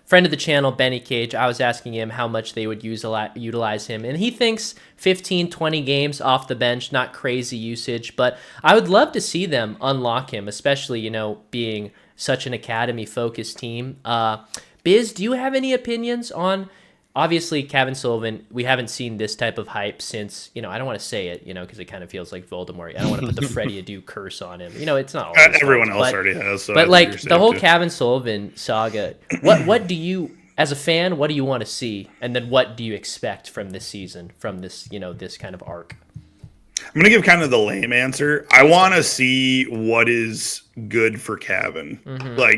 Friend of the channel, Benny Cage, I was asking him how much they would utilize him, and he thinks 15, 20 games off the bench, not crazy usage, but I would love to see them unlock him, especially, being such an academy-focused team. Biz, do you have any opinions on, obviously, Cavan Sullivan? We haven't seen this type of hype since, I don't want to say it, because it kind of feels like Voldemort. I don't want to put the Freddie Adu curse on him. It's not all everyone else already has. So but like the whole Cavan Sullivan saga, what do you, as a fan, what do you want to see? And then what do you expect from this season, from this, this kind of arc? I'm going to give kind of the lame answer. I want to see what is good for Cavan.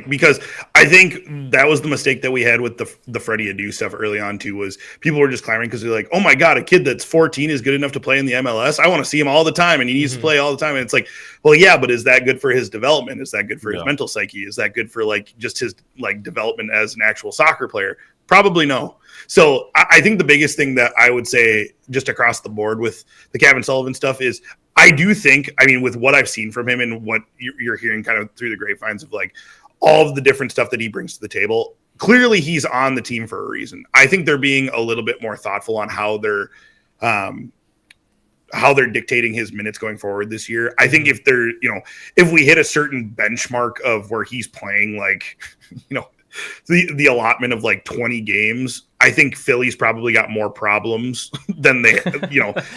Because I think that was the mistake that we had with the Freddie Adu stuff early on too, was people were just clamoring because they're like, oh my God, a kid that's 14 is good enough to play in the MLS. I want to see him all the time and he needs to play all the time. And it's like, well, yeah, but is that good for his development? Is that good for his mental psyche? Is that good for just his development as an actual soccer player? Probably no. So I think the biggest thing that I would say just across the board with the Cavan Sullivan stuff is I do think, with what I've seen from him and what you're hearing kind of through the grapevines of all of the different stuff that he brings to the table, clearly he's on the team for a reason. I think they're being a little bit more thoughtful on how they're dictating his minutes going forward this year. I think if they're, if we hit a certain benchmark of where he's playing the allotment of 20 games, I think Philly's probably got more problems than they,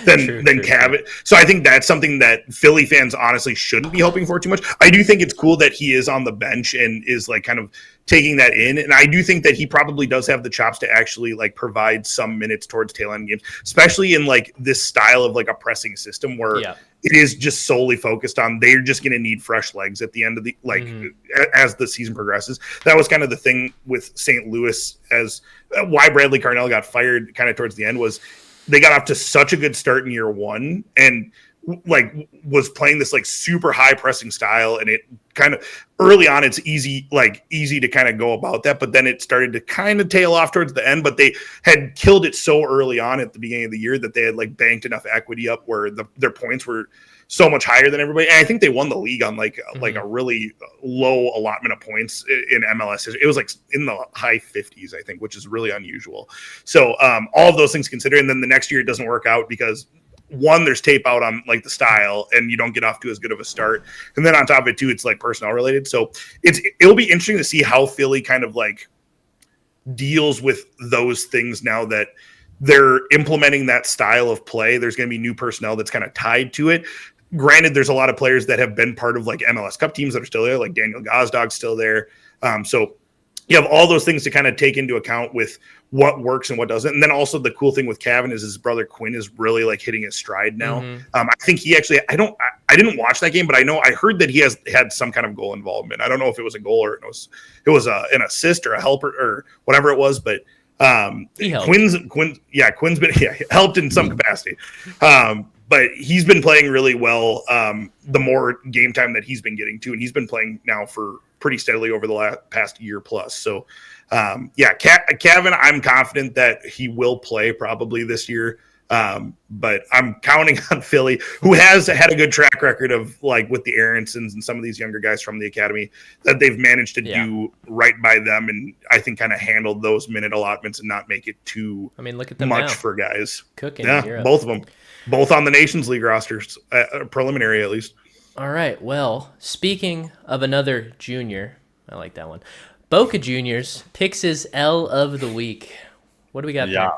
than Cavan. So I think that's something that Philly fans honestly shouldn't be hoping for too much. I do think it's cool that he is on the bench and is kind of taking that in. And I do think that he probably does have the chops to actually provide some minutes towards tail end games, especially in this style of a pressing system where it is just solely focused on, they're just going to need fresh legs at the end of the, as the season progresses. That was kind of the thing with St. Louis, as why Bradley Carnell got fired kind of towards the end, was they got off to such a good start in year one and was playing this super high pressing style, and it kind of early on it's easy to kind of go about that, but then it started to kind of tail off towards the end. But they had killed it so early on at the beginning of the year that they had banked enough equity up where their points were so much higher than everybody. And I think they won the league on a really low allotment of points in MLS. It was in the high 50s, I think, which is really unusual. So all of those things considered, and then the next year it doesn't work out because one, there's tape out on the style and you don't get off to as good of a start. And then on top of it too, it's personnel related. So it'll be interesting to see how Philly kind of deals with those things now that they're implementing that style of play. There's going to be new personnel that's kind of tied to it. Granted, there's a lot of players that have been part of MLS Cup teams that are still there, like Daniel Gozdog's still there. So you have all those things to kind of take into account with what works and what doesn't. And then also the cool thing with Cavan is his brother Quinn is really hitting his stride now. I think he actually, I didn't watch that game, but I heard that he has had some kind of goal involvement. I don't know if it was a goal or it was an assist or a helper or whatever it was, but Quinn's been helped in some capacity. But he's been playing really well the more game time that he's been getting to, and he's been playing now for pretty steadily over the past year plus. So, Cavan, I'm confident that he will play probably this year. But I'm counting on Philly, who has had a good track record of with the Aronsons and some of these younger guys from the academy, that they've managed to do right by them. And I think kind of handled those minute allotments and not make it too look at them much now. For guys. Cooking. Yeah, both of them. Both on the Nations League rosters, preliminary at least. All right. Well, speaking of another junior, I like that one. Boca Juniors, Pix's L of the week. What do we got there?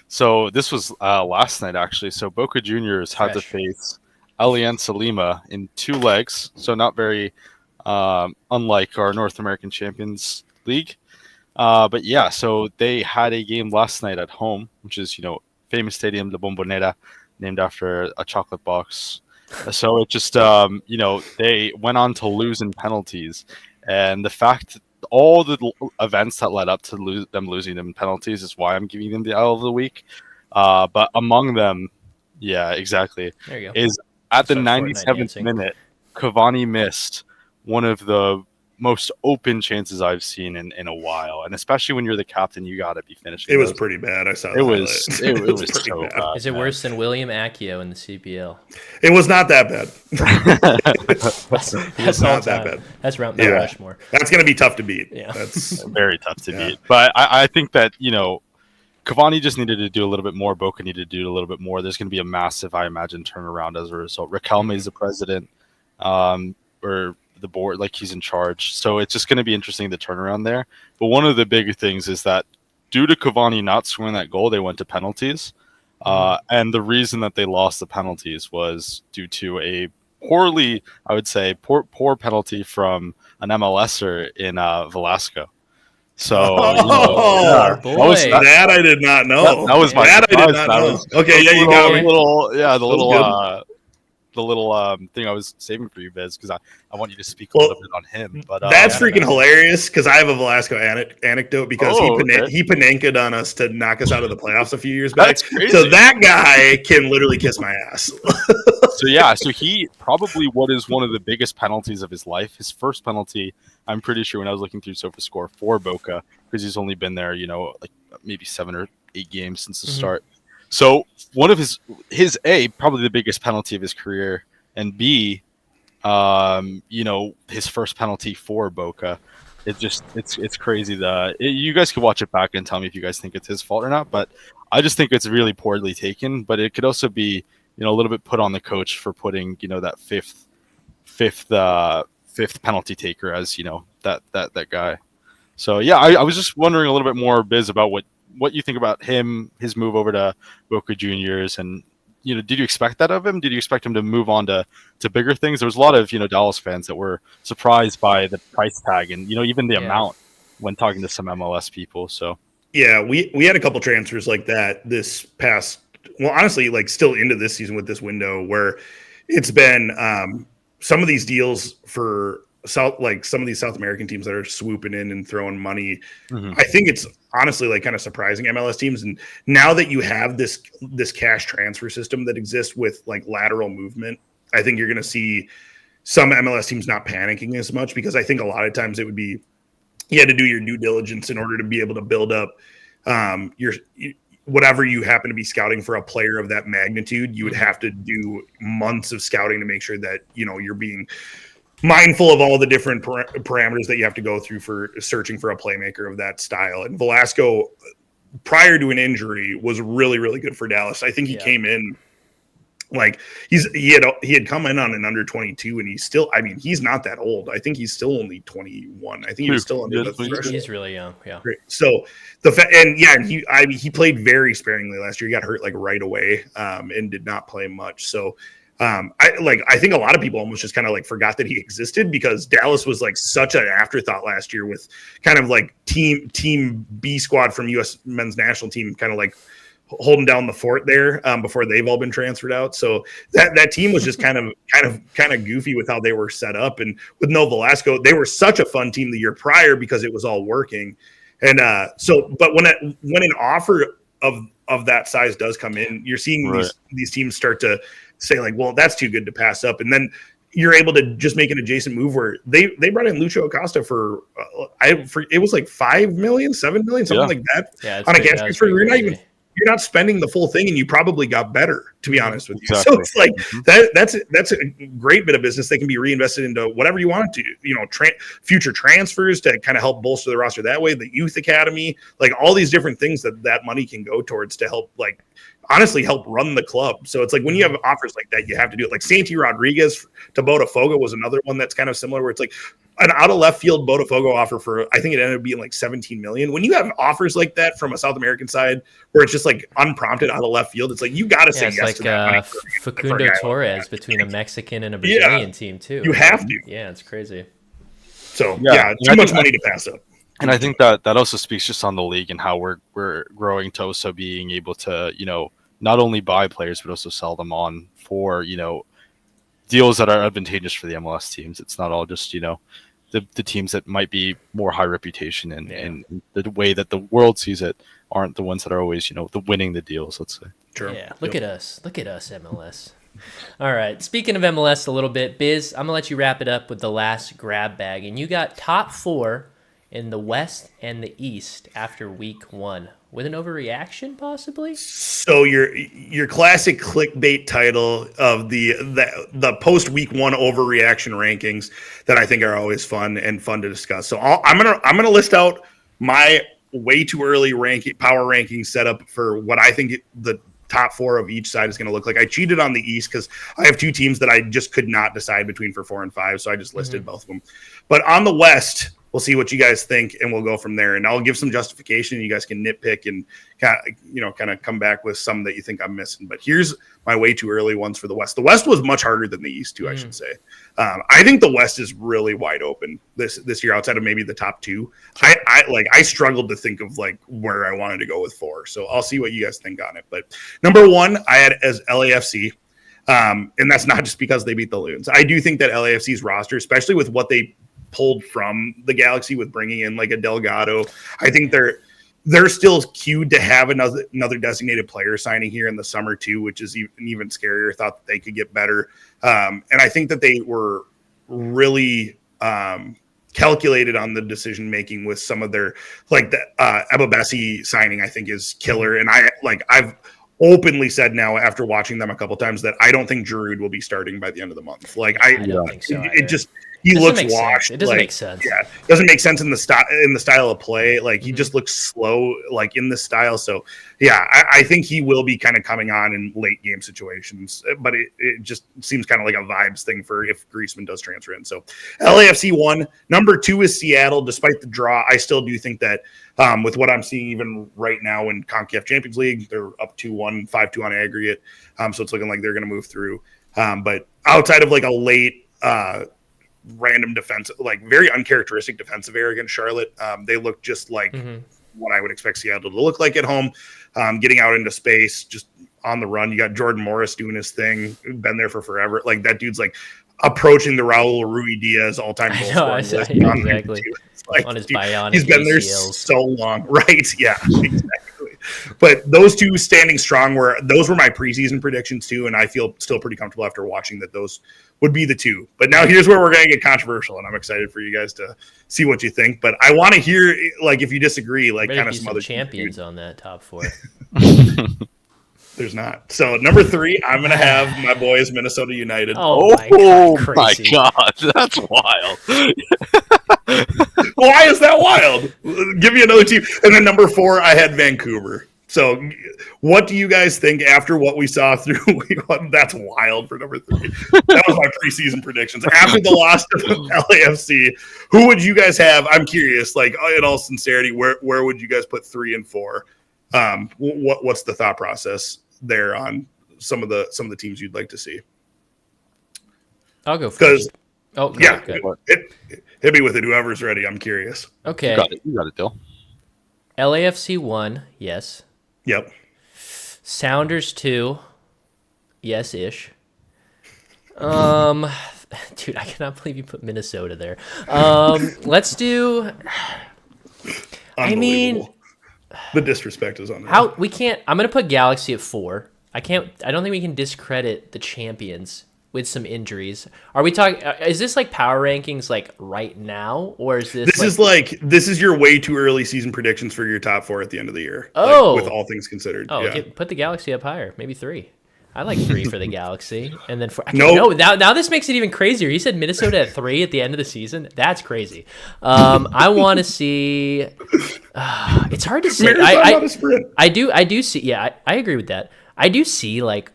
So this was last night, actually. So Boca Juniors had to face Alianza Lima in 2 legs. So not very unlike our North American Champions League. But yeah, so they had a game last night at home, which is, famous stadium, La Bombonera, named after a chocolate box. So it just, they went on to lose in penalties. And the fact, all the events that led up to them losing in penalties is why I'm giving them the L of the week. But among them, yeah, exactly, there you go. Is at the 97th minute, Cavani missed one of the most open chances I've seen in a while, and especially when you're the captain, you got to be finishing. It was pretty bad. I saw it was so bad. bad. Is it worse than William Accio in the CPL? It was not that bad. That's not that bad. That's Mount Rushmore. That's going to be tough to beat. Yeah, that's very tough to beat. But I think that Cavani just needed to do a little bit more. Boca needed to do a little bit more. There's going to be a massive, I imagine, turnaround as a result. Riquelme is the president, or the board, like he's in charge. So it's just going to be interesting, the turnaround there. But one of the big things is that due to Cavani not scoring that goal, they went to penalties. And the reason that they lost the penalties was due to a poor penalty from an MLSer in Velasco. So, that I did not know. That was my surprise. I did not know. Okay, yeah, you got me. The little thing I was saving for you, Biz, because I want you to speak a little bit on him. But that's freaking hilarious, because I have a Velasco anecdote, because he Panenka'd on us to knock us out of the playoffs a few years back. So that guy can literally kiss my ass. So he probably what is one of the biggest penalties of his life. His first penalty, I'm pretty sure when I was looking through SofaScore for Boca, because he's only been there, like maybe 7 or 8 games since the start. So one of his probably the biggest penalty of his career, and B, his first penalty for Boca. It's crazy that you guys could watch it back and tell me if you guys think it's his fault or not. But I just think it's really poorly taken. But it could also be a little bit put on the coach for putting that fifth penalty taker as that guy. So yeah, I was just wondering a little bit more, Biz, about what you think about his move over to Boca Juniors, and did you expect that of him? Did you expect him to move on to bigger things? There was a lot of Dallas fans that were surprised by the price tag and even the amount when talking to some MLS people. So yeah, we had a couple transfers like that this past. Well, honestly, like still into this season with this window, where it's been some of these deals for some of these South American teams that are swooping in and throwing money. I think it's honestly like kind of surprising MLS teams. And now that you have this cash transfer system that exists with like lateral movement, I think you're going to see some MLS teams not panicking as much, because I think a lot of times it would be, you had to do your due diligence in order to be able to build up whatever you happen to be scouting for a player of that magnitude. You would have to do months of scouting to make sure that, you're being mindful of all the different parameters that you have to go through for searching for a playmaker of that style. And Velasco, prior to an injury, was really, really good for Dallas. I think he came in like he had come in on an under 22, and he's still, he's not that old. I think he's still only 21. I think he was still under the threshold. He's really young. Yeah. Great. So he played very sparingly last year. He got hurt like right away, and did not play much. So I think a lot of people almost just kind of like forgot that he existed, because Dallas was like such an afterthought last year, with kind of like team B squad from U.S. men's national team kind of like holding down the fort there before they've all been transferred out. So that team was just kind of goofy with how they were set up. And with no Velasco, they were such a fun team the year prior because it was all working. And but when an offer of that size does come in, you're seeing these teams start to say like, well, that's too good to pass up. And then you're able to just make an adjacent move where they brought in Lucho Acosta for it was like $5 million, $7 million, something like that. Yeah, on a cash transfer. You're not spending the full thing, and you probably got better, to be honest with you. Exactly. So it's like that's a great bit of business that can be reinvested into whatever you want it to, future transfers to kind of help bolster the roster that way, the youth academy, like all these different things that money can go towards to help, like, honestly help run the club. So it's like when you have offers like that, you have to do it. Like Santi Rodriguez to Botafogo was another one that's kind of similar, where it's like an out of left field Botafogo offer for, I think it ended up being like 17 million. When you have offers like that from a South American side where it's just like unprompted out of left field, it's like you got to say yes to that. Like Facundo Torres between a Mexican and a Brazilian team too. You have to. Yeah, it's crazy. So too much money to pass up. And I think that also speaks just on the league and how we're growing to also being able to, not only buy players, but also sell them on for, deals that are advantageous for the MLS teams. It's not all just, the teams that might be more high reputation and the way that the world sees it aren't the ones that are always, the winning the deals, let's say. True. Yeah. Look at us, MLS. All right. Speaking of MLS a little bit, Biz, I'm going to let you wrap it up with the last grab bag. And you got top 4 in the West and the East after week 1. With an overreaction, possibly? So your classic clickbait title of the post week 1 overreaction rankings that I think are always fun to discuss. So I'm gonna list out my way too early power ranking setup for what I think the top 4 of each side is going to look like. I cheated on the East because I have 2 teams that I just could not decide between for 4 and 5, so I just listed both of them. But on the West, we'll see what you guys think, and we'll go from there. And I'll give some justification. You guys can nitpick and kind of come back with some that you think I'm missing. But here's my way too early ones for the West. The West was much harder than the East too, I should say. I think the West is really wide open this year, outside of maybe the top 2. I struggled to think of like where I wanted to go with 4. So I'll see what you guys think on it. But number 1, I had as LAFC. And that's not just because they beat the Loons. I do think that LAFC's roster, especially with what they pulled from the Galaxy with bringing in like a Delgado, I think they're still queued to have another designated player signing here in the summer too, which is even scarier. Thought that they could get better, and I think that they were really calculated on the decision making with some of their like the Ababesi signing. I think is killer, and I've openly said now after watching them a couple times that I don't think Giroud will be starting by the end of the month. Like I don't think so. He looks washed. It doesn't make sense. Yeah, it doesn't make sense in the style of play. Like he just looks slow, like in this style. So yeah, I think he will be kind of coming on in late game situations. But it just seems kind of like a vibes thing for if Griezmann does transfer in. So LAFC 1, number 2 is Seattle. Despite the draw, I still do think that with what I'm seeing even right now in Concacaf Champions League, they're up 2-1, 5-2 on aggregate. So it's looking like they're going to move through. But outside of like a late random defensive, like very uncharacteristic defensive error against Charlotte, they look just like what I would expect Seattle to look like at home, getting out into space, just on the run. You got Jordan Morris doing his thing, been there for forever. Like that dude's like approaching the Raul Rui Diaz all-time goal scoring list. Exactly. Like, on his bionic he's been there ACLs. so long, right? Yeah, exactly. But those two standing strong those were my preseason predictions too, and I feel still pretty comfortable after watching that those would be the 2. But now here's where we're going to get controversial, and I'm excited for you guys to see what you think. But I want to hear, like, if you disagree, like, kind of some other champions on that top 4. There's not. So number 3, I'm going to have my boys Minnesota United. Oh my God, that's wild. Why is that wild? Give me another team. And then number 4, I had Vancouver. So what do you guys think after what we saw through week 1? That's wild for number 3. That was my preseason predictions. After the loss to LAFC, who would you guys have? I'm curious, like in all sincerity, where would you guys put 3 and 4? What's the thought process there on some of the teams you'd like to see? I'll go first. Oh, yeah. Hit me with it. Whoever's ready. I'm curious. Okay. You got it, Dill. LAFC 1, yes. Yep. Sounders 2, yes-ish. Dude, I cannot believe you put Minnesota there. Let's do. I mean, the disrespect is on. How we can't. I'm gonna put Galaxy at 4. I don't think we can discredit the champions with some injuries. Are we talking? Is this like power rankings like right now, or is this? This is your way too early season predictions for your top 4 at the end of the year. Oh, with all things considered. Oh, yeah. Put the Galaxy up higher, maybe 3. I like 3 for the Galaxy, and then no. Now this makes it even crazier. You said Minnesota at 3 at the end of the season. That's crazy. I want to see. It's hard to say. I do see. Yeah, I agree with that. I do see like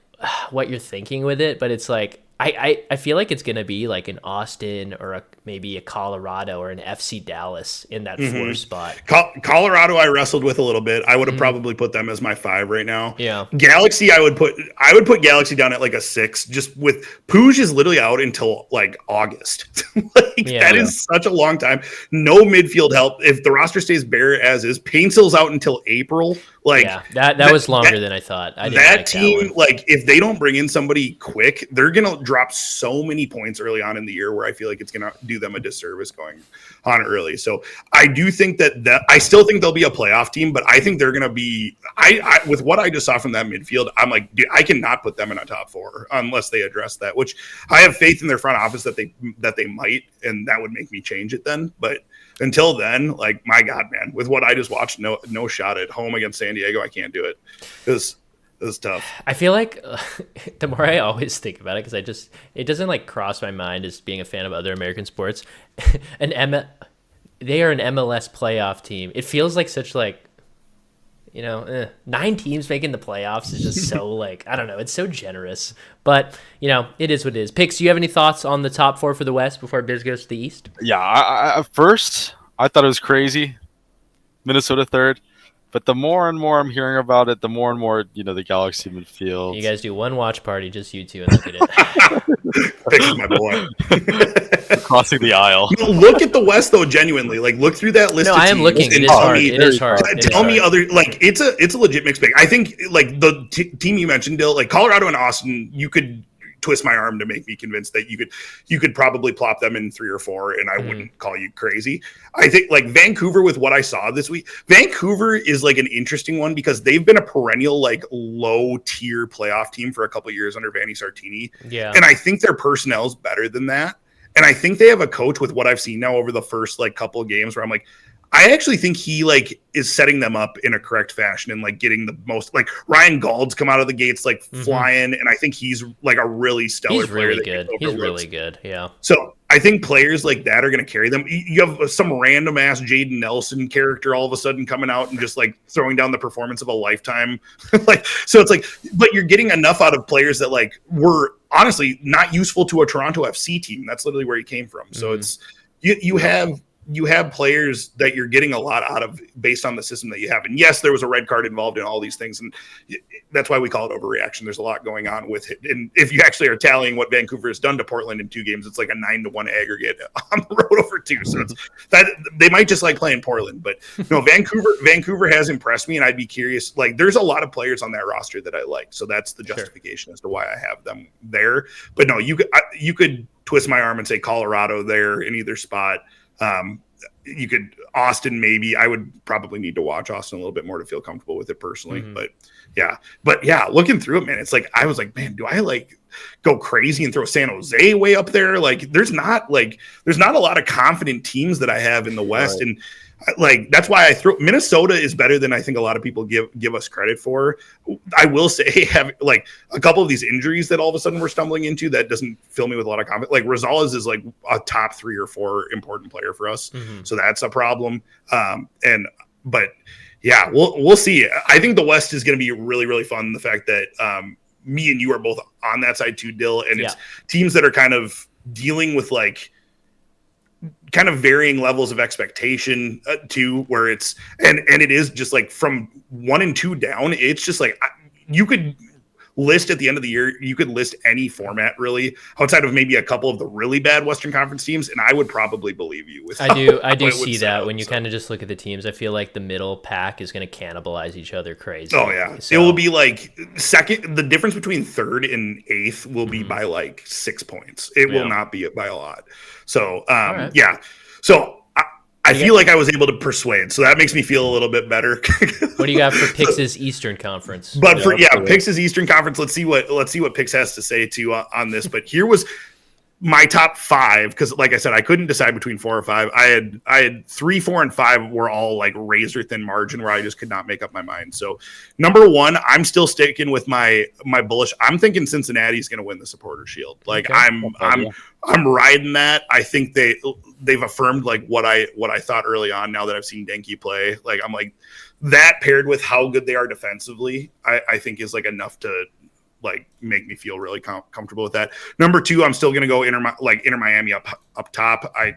what you're thinking with it, but it's like I feel like it's gonna be like an Austin or maybe a Colorado or an FC Dallas in that 4 spot. Colorado I wrestled with a little bit. I would have probably put them as my 5 right now. Yeah. Galaxy I would put Galaxy down at like a 6, just with Puig is literally out until like August. That is such a long time. No midfield help. If the roster stays bare as is, Painsill's out until April. Like that was longer than I thought. I didn't that like team, that like if they don't bring in somebody quick, they're gonna drop so many points early on in the year where I feel like it's gonna do them a disservice going on early. So I do think that I still think they'll be a playoff team, but I think they're gonna be. I with what I just saw from that midfield, I'm like, dude, I cannot put them in a top 4 unless they address that. Which I have faith in their front office that they might, and that would make me change it then. But until then, like, my God, man, with what I just watched, no shot at home against San Diego. I can't do it. It was tough. I feel like the more I always think about it, because it doesn't like cross my mind as being a fan of other American sports. They are an MLS playoff team. It feels like such like, 9 teams making the playoffs is just so like, I don't know. It's so generous, but it is what it is. Pix, do you have any thoughts on the top 4 for the West before Biz goes to the East? Yeah, I at first I thought it was crazy. Minnesota 3rd. But the more and more I'm hearing about it, the more and more, the Galaxy midfield. You guys do one watch party, just you two, and look at it. Pix my boy. Crossing the aisle. Look at the West, though, genuinely. Like, look through that list of I am teams looking. It is hard. It is hard. Tell me other, like, it's a legit mixed bag. I think, like, the team you mentioned, Dill, like, Colorado and Austin, you could twist my arm to make me convinced that you could probably plop them in 3 or 4 and I wouldn't call you crazy. I think like Vancouver, with what I saw this week, Vancouver is like an interesting one because they've been a perennial like low tier playoff team for a couple of years under Vanni Sartini. Yeah. And I think their personnel is better than that. And I think they have a coach with what I've seen now over the first like couple of games where I'm like, I actually think he like is setting them up in a correct fashion and like getting the most, like Ryan Gauld's come out of the gates like flying, and I think he's like a really stellar player. Really good. He's really good. Yeah. So I think players like that are going to carry them. You have some random ass Jaden Nelson character all of a sudden coming out and just like throwing down the performance of a lifetime. So it's like, but you're getting enough out of players that like were honestly not useful to a Toronto FC team. That's literally where he came from. So it's you have players that you're getting a lot out of based on the system that you have. And yes, there was a red card involved in all these things. And that's why we call it overreaction. There's a lot going on with it. And if you actually are tallying what Vancouver has done to Portland in 2 games, it's like a 9-1 aggregate on the road over 2. So it's that they might just like playing Portland, but no, Vancouver has impressed me. And I'd be curious, like there's a lot of players on that roster that I like. So that's the justification as to why I have them there. But no, you could twist my arm and say Colorado there in either spot. You could Austin, maybe. I would probably need to watch Austin a little bit more to feel comfortable with it personally. But yeah, looking through it, man, it's like I was like, man, do I like go crazy and throw San Jose way up there? Like there's not a lot of confident teams that I have in the West. Right. And like that's why I throw Minnesota is better than I think a lot of people give us credit for. I will say, have like a couple of these injuries that all of a sudden we're stumbling into, that doesn't fill me with a lot of confidence. Like Rosales is like a top 3 or 4 important player for us, so that's a problem. But yeah, we'll see. I think the West is going to be really, really fun. The fact that me and you are both on that side too, Dill, and it's teams that are kind of dealing with like kind of varying levels of expectation too, where it's and it is just like from 1 and 2 down. It's just like you could list at the end of the year, you could list any format really outside of maybe a couple of the really bad Western Conference teams, and I would probably believe you. With I do see that when you kind of just look at the teams. I feel like the middle pack is going to cannibalize each other crazy. Oh yeah, so it will be like second. The difference between 3rd and 8th will be by like 6 points. It will not be by a lot. So yeah, so I feel like I was able to persuade, so that makes me feel a little bit better. What do you got for Pix's Eastern Conference? But Pix's Eastern Conference. Let's see what Pix has to say to on this. But here was my top 5, because like I said, I couldn't decide between 4 or 5. I had 3, 4, and 5 were all like razor thin margin where I just could not make up my mind. So number 1, I'm still sticking with my bullish. I'm thinking Cincinnati's going to win the Supporter Shield. Like I'm riding that. I think they've affirmed like what I thought early on. Now that I've seen Denkey play, like I'm like that paired with how good they are defensively, I think is like enough to like make me feel really comfortable with that. Number 2, I'm still going to go Inter Miami up top. I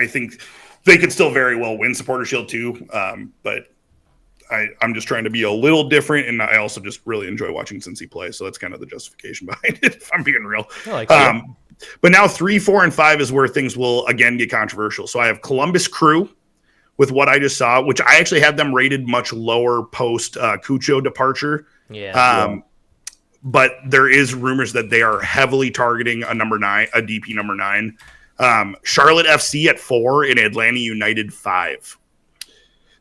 think they could still very well win Supporter Shield too. But I'm just trying to be a little different, and I also just really enjoy watching Cincy play. So that's kind of the justification behind it, if I'm being real. But now 3, 4, and 5 is where things will again get controversial. So I have Columbus Crew, with what I just saw, which I actually had them rated much lower post Cucho departure. But there is rumors that they are heavily targeting a number 9, a DP number 9. Charlotte FC at 4 and Atlanta United 5.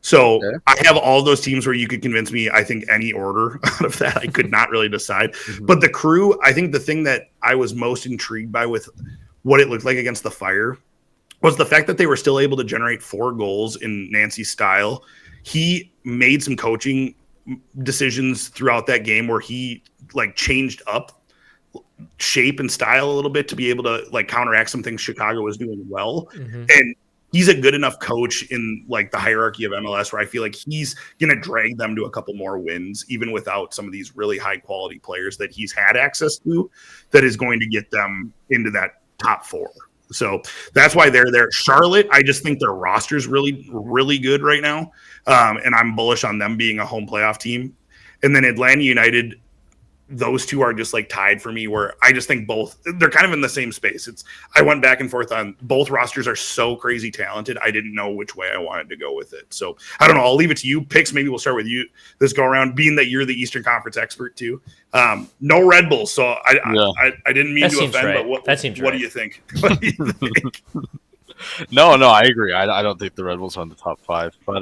So I have all those teams where you could convince me, I think any order out of that, I could not really decide. But the Crew, I think the thing that I was most intrigued by with what it looked like against the Fire was the fact that they were still able to generate 4 goals in Nancy's style. He made some coaching decisions throughout that game where he like changed up shape and style a little bit to be able to like counteract some things Chicago was doing well. And he's a good enough coach in like the hierarchy of MLS where I feel like he's going to drag them to a couple more wins, even without some of these really high quality players that he's had access to, that is going to get them into that top 4. So that's why they're there. Charlotte, I just think their roster is really, really good right now. And I'm bullish on them being a home playoff team. And then Atlanta United, those two are just like tied for me, where I just think both, they're kind of in the same space. I went back and forth on both rosters are so crazy talented. I didn't know which way I wanted to go with it. So I don't know. I'll leave it to you. Picks, maybe we'll start with you this go around, being that you're the Eastern Conference expert too. No Red Bulls. So I didn't mean to offend, but what do you think? What do you think? No, I agree. I don't think the Red Bulls are on the top 5, but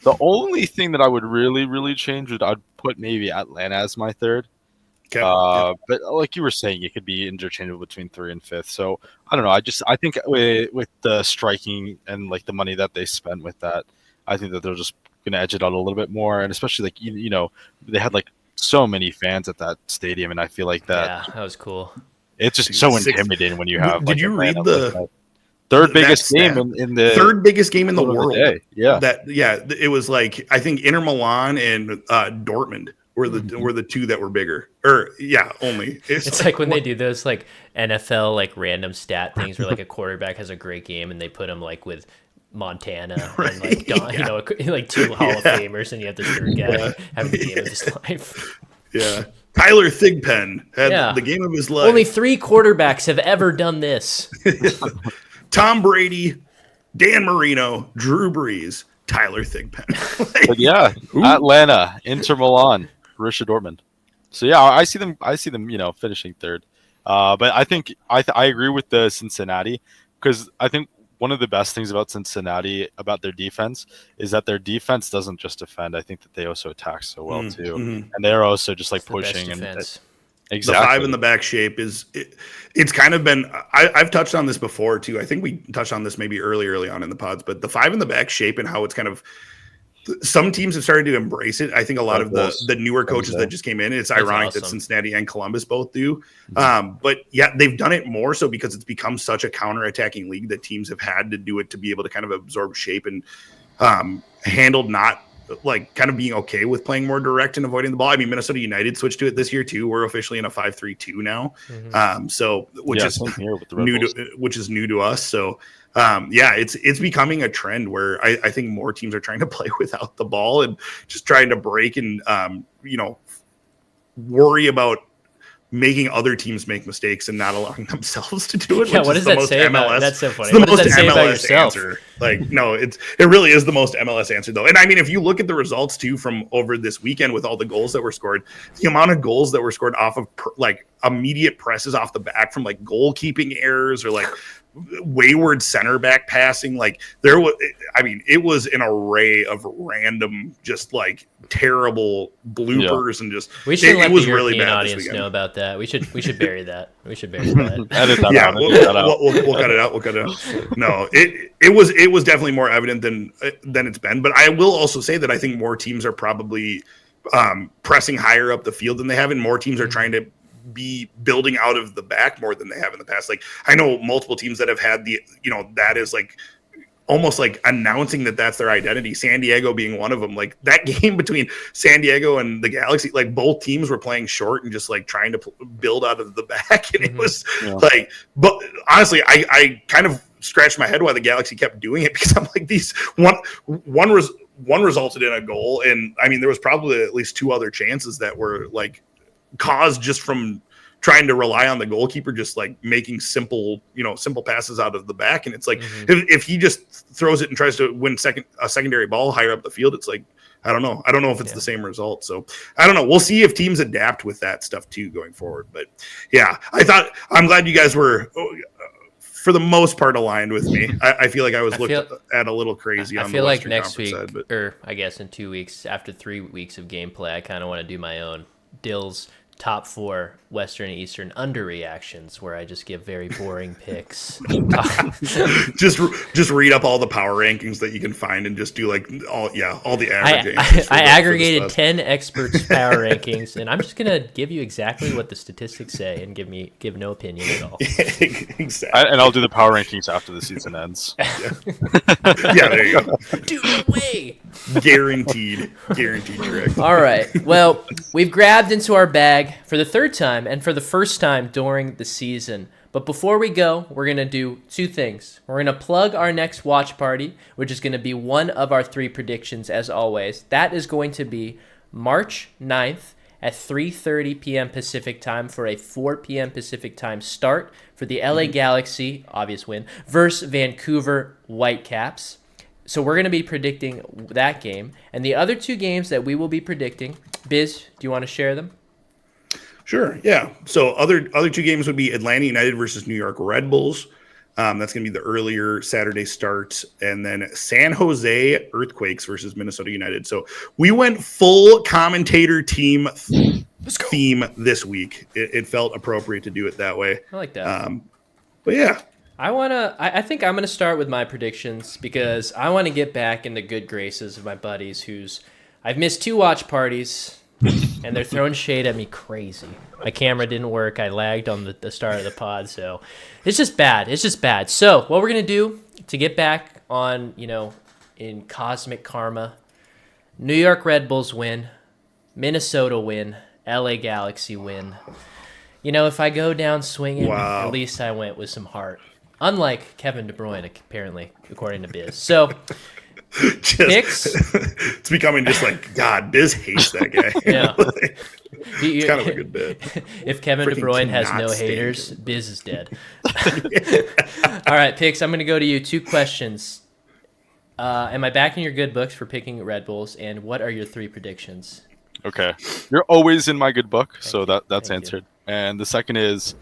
the only thing that I would really change would I'd put maybe Atlanta as my 3rd. Okay. But like you were saying, it could be interchangeable between 3 and 5th. So I don't know. I think with the striking and like the money that they spent with that, I think that they're just gonna edge it out a little bit more. And especially like you know they had like so many fans at that stadium, and I feel like that was cool. It's just so intimidating when you have. Did you read the third biggest game in the third biggest game in the world? Yeah, it was like I think Inter Milan and Dortmund were the two that were bigger. Only. It's like when they do those like NFL like random stat things where like a quarterback has a great game and they put him like with Montana and like you know like 2 Hall of Famers, and you have the third guy having the game of his life. Yeah. Tyler Thigpen had the game of his life. Only 3 quarterbacks have ever done this. Tom Brady, Dan Marino, Drew Brees, Tyler Thigpen. But Atlanta, Inter Milan, Borussia Dortmund. So I see them, finishing 3rd. But I think I agree with the Cincinnati, because I think one of the best things about Cincinnati, about their defense, is that their defense doesn't just defend. I think that they also attack so well too, and they're also just like pushing and exactly. The 5 in the back shape it's kind of been. I've touched on this before too. I think we touched on this maybe early on in the pods, but the 5 in the back shape and how it's kind of. Some teams have started to embrace it. I think a lot of the newer coaches that just came in, it's ironic that Cincinnati and Columbus both do. But they've done it more so because it's become such a counterattacking league that teams have had to do it to be able to kind of absorb shape and handled not like kind of being okay with playing more direct and avoiding the ball. I mean, Minnesota United switched to it this year too. We're officially in a 5-3-2 now. Which is new to us. So it's becoming a trend where I think more teams are trying to play without the ball and just trying to break and worry about making other teams make mistakes and not allowing themselves to do it. Yeah, what does that say about? That's so funny. It's the most MLS answer. Like, no, it really is the most MLS answer though. And I mean, if you look at the results too from over this weekend with all the goals that were scored, the amount of goals that were scored off of like immediate presses off the back from like goalkeeping errors or like wayward center back passing, like it was an array of random just like terrible bloopers and just we should let the European audience know about that. We should bury that. Edit that we'll cut it out. We'll cut it out. No, it was definitely more evident than it's been. But I will also say that I think more teams are probably pressing higher up the field than they have, and more teams are trying to be building out of the back more than they have in the past. Like I know multiple teams that have had that is like almost like announcing that that's their identity. San Diego being one of them. Like that game between San Diego and the Galaxy, like both teams were playing short and just like trying to build out of the back. And it was like, but honestly, I kind of scratched my head why the Galaxy kept doing it, because I'm like, these one resulted in a goal. And I mean, there was probably at least 2 other chances that were like caused just from trying to rely on the goalkeeper, just like making simple passes out of the back. And it's like, if he just throws it and tries to win a secondary ball higher up the field, it's like, I don't know if it's the same result. So I don't know. We'll see if teams adapt with that stuff too going forward. But yeah, I'm glad you guys were, for the most part, aligned with me. I feel like I was looked at a little crazy. I feel like next week, or I guess in 2 weeks, after 3 weeks of gameplay, I kind of want to do my own Dill's top 4 Western and Eastern underreactions, where I just give very boring picks. just read up all the power rankings that you can find and just do like all the average. I aggregated 10 experts' power rankings, and I'm just gonna give you exactly what the statistics say and give no opinion at all. Exactly. And I'll do the power rankings after the season ends. Yeah, there you go. Dude, no way. Guaranteed correct. All right. Well, we've grabbed into our bag for the third time and for the first time during the season. But before we go, we're going to do 2 things. We're going to plug our next watch party, which is going to be one of our 3 predictions as always. That is going to be March 9th at 3:30 p.m. Pacific time for a 4 p.m. Pacific time start for the LA Galaxy, obvious win, versus Vancouver Whitecaps. So we're going to be predicting that game. And the other 2 games that we will be predicting, Biz, do you want to share them? Sure, yeah. So other 2 games would be Atlanta United versus New York Red Bulls. That's going to be the earlier Saturday start. And then San Jose Earthquakes versus Minnesota United. So we went full commentator team theme this week. It felt appropriate to do it that way. I like that. But yeah. I think I'm going to start with my predictions because I want to get back in the good graces of my buddies I've missed 2 watch parties and they're throwing shade at me crazy. My camera didn't work. I lagged on the start of the pod. So it's just bad. So what we're going to do to get back on, in cosmic karma, New York Red Bulls win, Minnesota win, LA Galaxy win. If I go down swinging, At least I went with some heart. Unlike Kevin De Bruyne, apparently, according to Biz. So, picks. It's becoming just like, God, Biz hates that guy. Yeah. It's kind of a good bit. If Kevin De Bruyne has no haters, Biz is dead. All right, Pix, I'm going to go to you. 2 questions. Am I back in your good books for picking Red Bulls? And what are your 3 predictions? Okay. You're always in my good book, so that's answered. And the second is,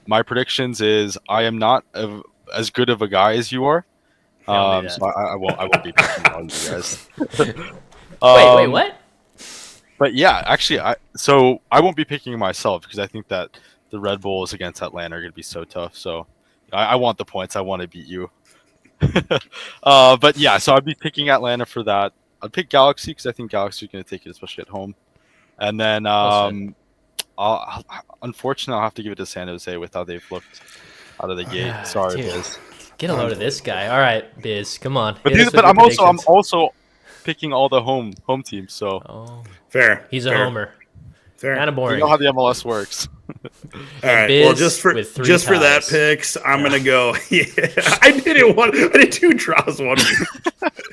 my predictions is I am not as good of a guy as you are. So I won't be picking all you guys. Wait, what? But yeah, actually, I won't be picking myself because I think that the Red Bulls against Atlanta are going to be so tough. So I want the points. I want to beat you. But yeah, so I'd be picking Atlanta for that. I'd pick Galaxy because I think Galaxy is going to take it, especially at home. And then unfortunately, I'll have to give it to San Jose with how they've looked out of the gate. Sorry, dude. Biz. Get a load of this guy. All right, Biz, come on. But I'm also picking all the home teams. So fair. He's a homer. Fair. Kind of boring. You know how the MLS works. All right. Well, just for that picks, I'm gonna go. Yeah, I did 2 draws 1 week.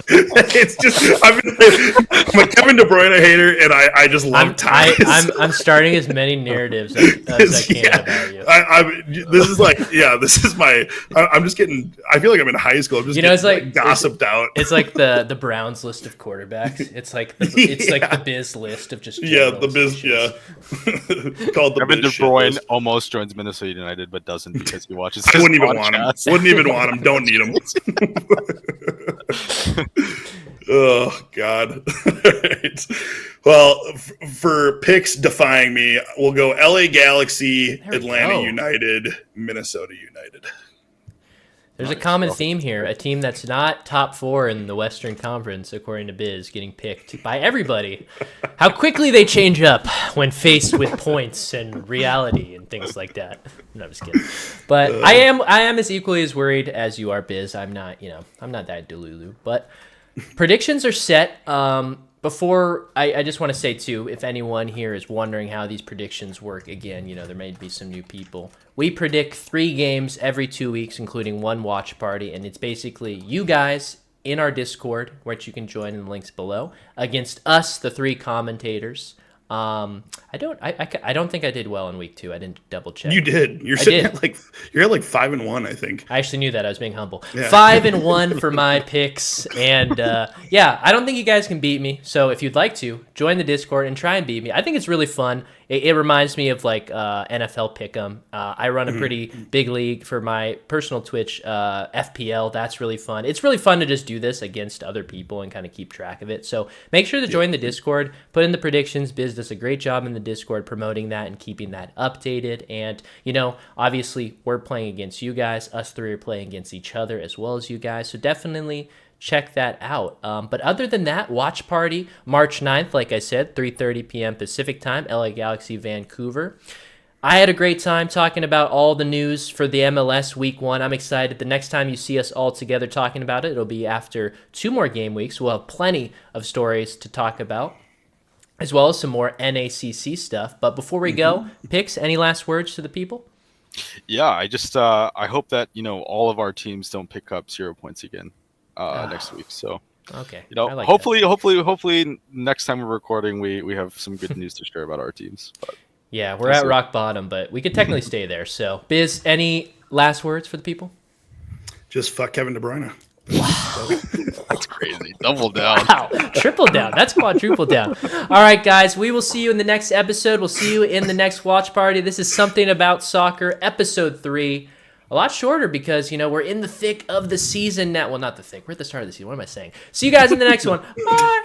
It's just I'm a Kevin De Bruyne hater, and I just love ties. I'm starting as many narratives as I can about you. This is my. I'm just getting. I feel like I'm in high school. I'm just it's like gossiped out. It's like the Browns list of quarterbacks. It's like the Biz list of just the Biz. Yeah. Called the Kevin De Bruyne almost joins Minnesota United, but doesn't because he watches. I wouldn't even want him. Wouldn't even want him. Don't need him. Oh God! Right. Well, for picks defying me, we'll go LA Galaxy, Atlanta United, Minnesota United. There's a common theme here. A team that's not top 4 in the Western Conference, according to Biz, getting picked by everybody. How quickly they change up when faced with points and reality and things like that. No, I'm just kidding. But I am as equally as worried as you are, Biz. I'm not that delulu. But predictions are set. Before, I just want to say, too, if anyone here is wondering how these predictions work, again, there may be some new people. We predict 3 games every 2 weeks, including 1 watch party, and it's basically you guys in our Discord, which you can join in the links below, against us, the 3 commentators. I don't think I did well in week 2. I didn't double check. You did. You're sitting at like 5-1, I think. I actually knew that. I was being humble. Yeah. 5-1 for my picks, and I don't think you guys can beat me. So if you'd like to join the Discord and try and beat me, I think it's really fun. It reminds me of like NFL Pick'em. I run a pretty big league for my personal Twitch, FPL. That's really fun. It's really fun to just do this against other people and kind of keep track of it. So make sure to join the Discord. Put in the predictions. Biz does a great job in the Discord promoting that and keeping that updated. And, obviously we're playing against you guys. Us three are playing against each other as well as you guys. So definitely check that out. But other than that, watch party March 9th, like I said, 3:30 p.m. Pacific time, LA Galaxy, Vancouver. I had a great time talking about all the news for the MLS Week 1. I'm excited. The next time you see us all together talking about it, it'll be after 2 more game weeks. We'll have plenty of stories to talk about, as well as some more NACC stuff. But before we go, Pix, any last words to the people? Yeah, I just I hope that all of our teams don't pick up 0 points again next week. So okay, like hopefully next time we're recording, we have some good news to share about our teams. But yeah, we're at rock bottom, but we could technically stay there. So, Biz, any last words for the people? Just fuck Kevin De Bruyne. Wow. That's crazy. Double down. Wow. Triple down. That's quadruple down. All right, guys. We will see you in the next episode. We'll see you in the next watch party. This is Something About Soccer, episode 3. A lot shorter because, we're in the thick of the season now. Well, not the thick. We're at the start of the season. What am I saying? See you guys in the next one. Bye.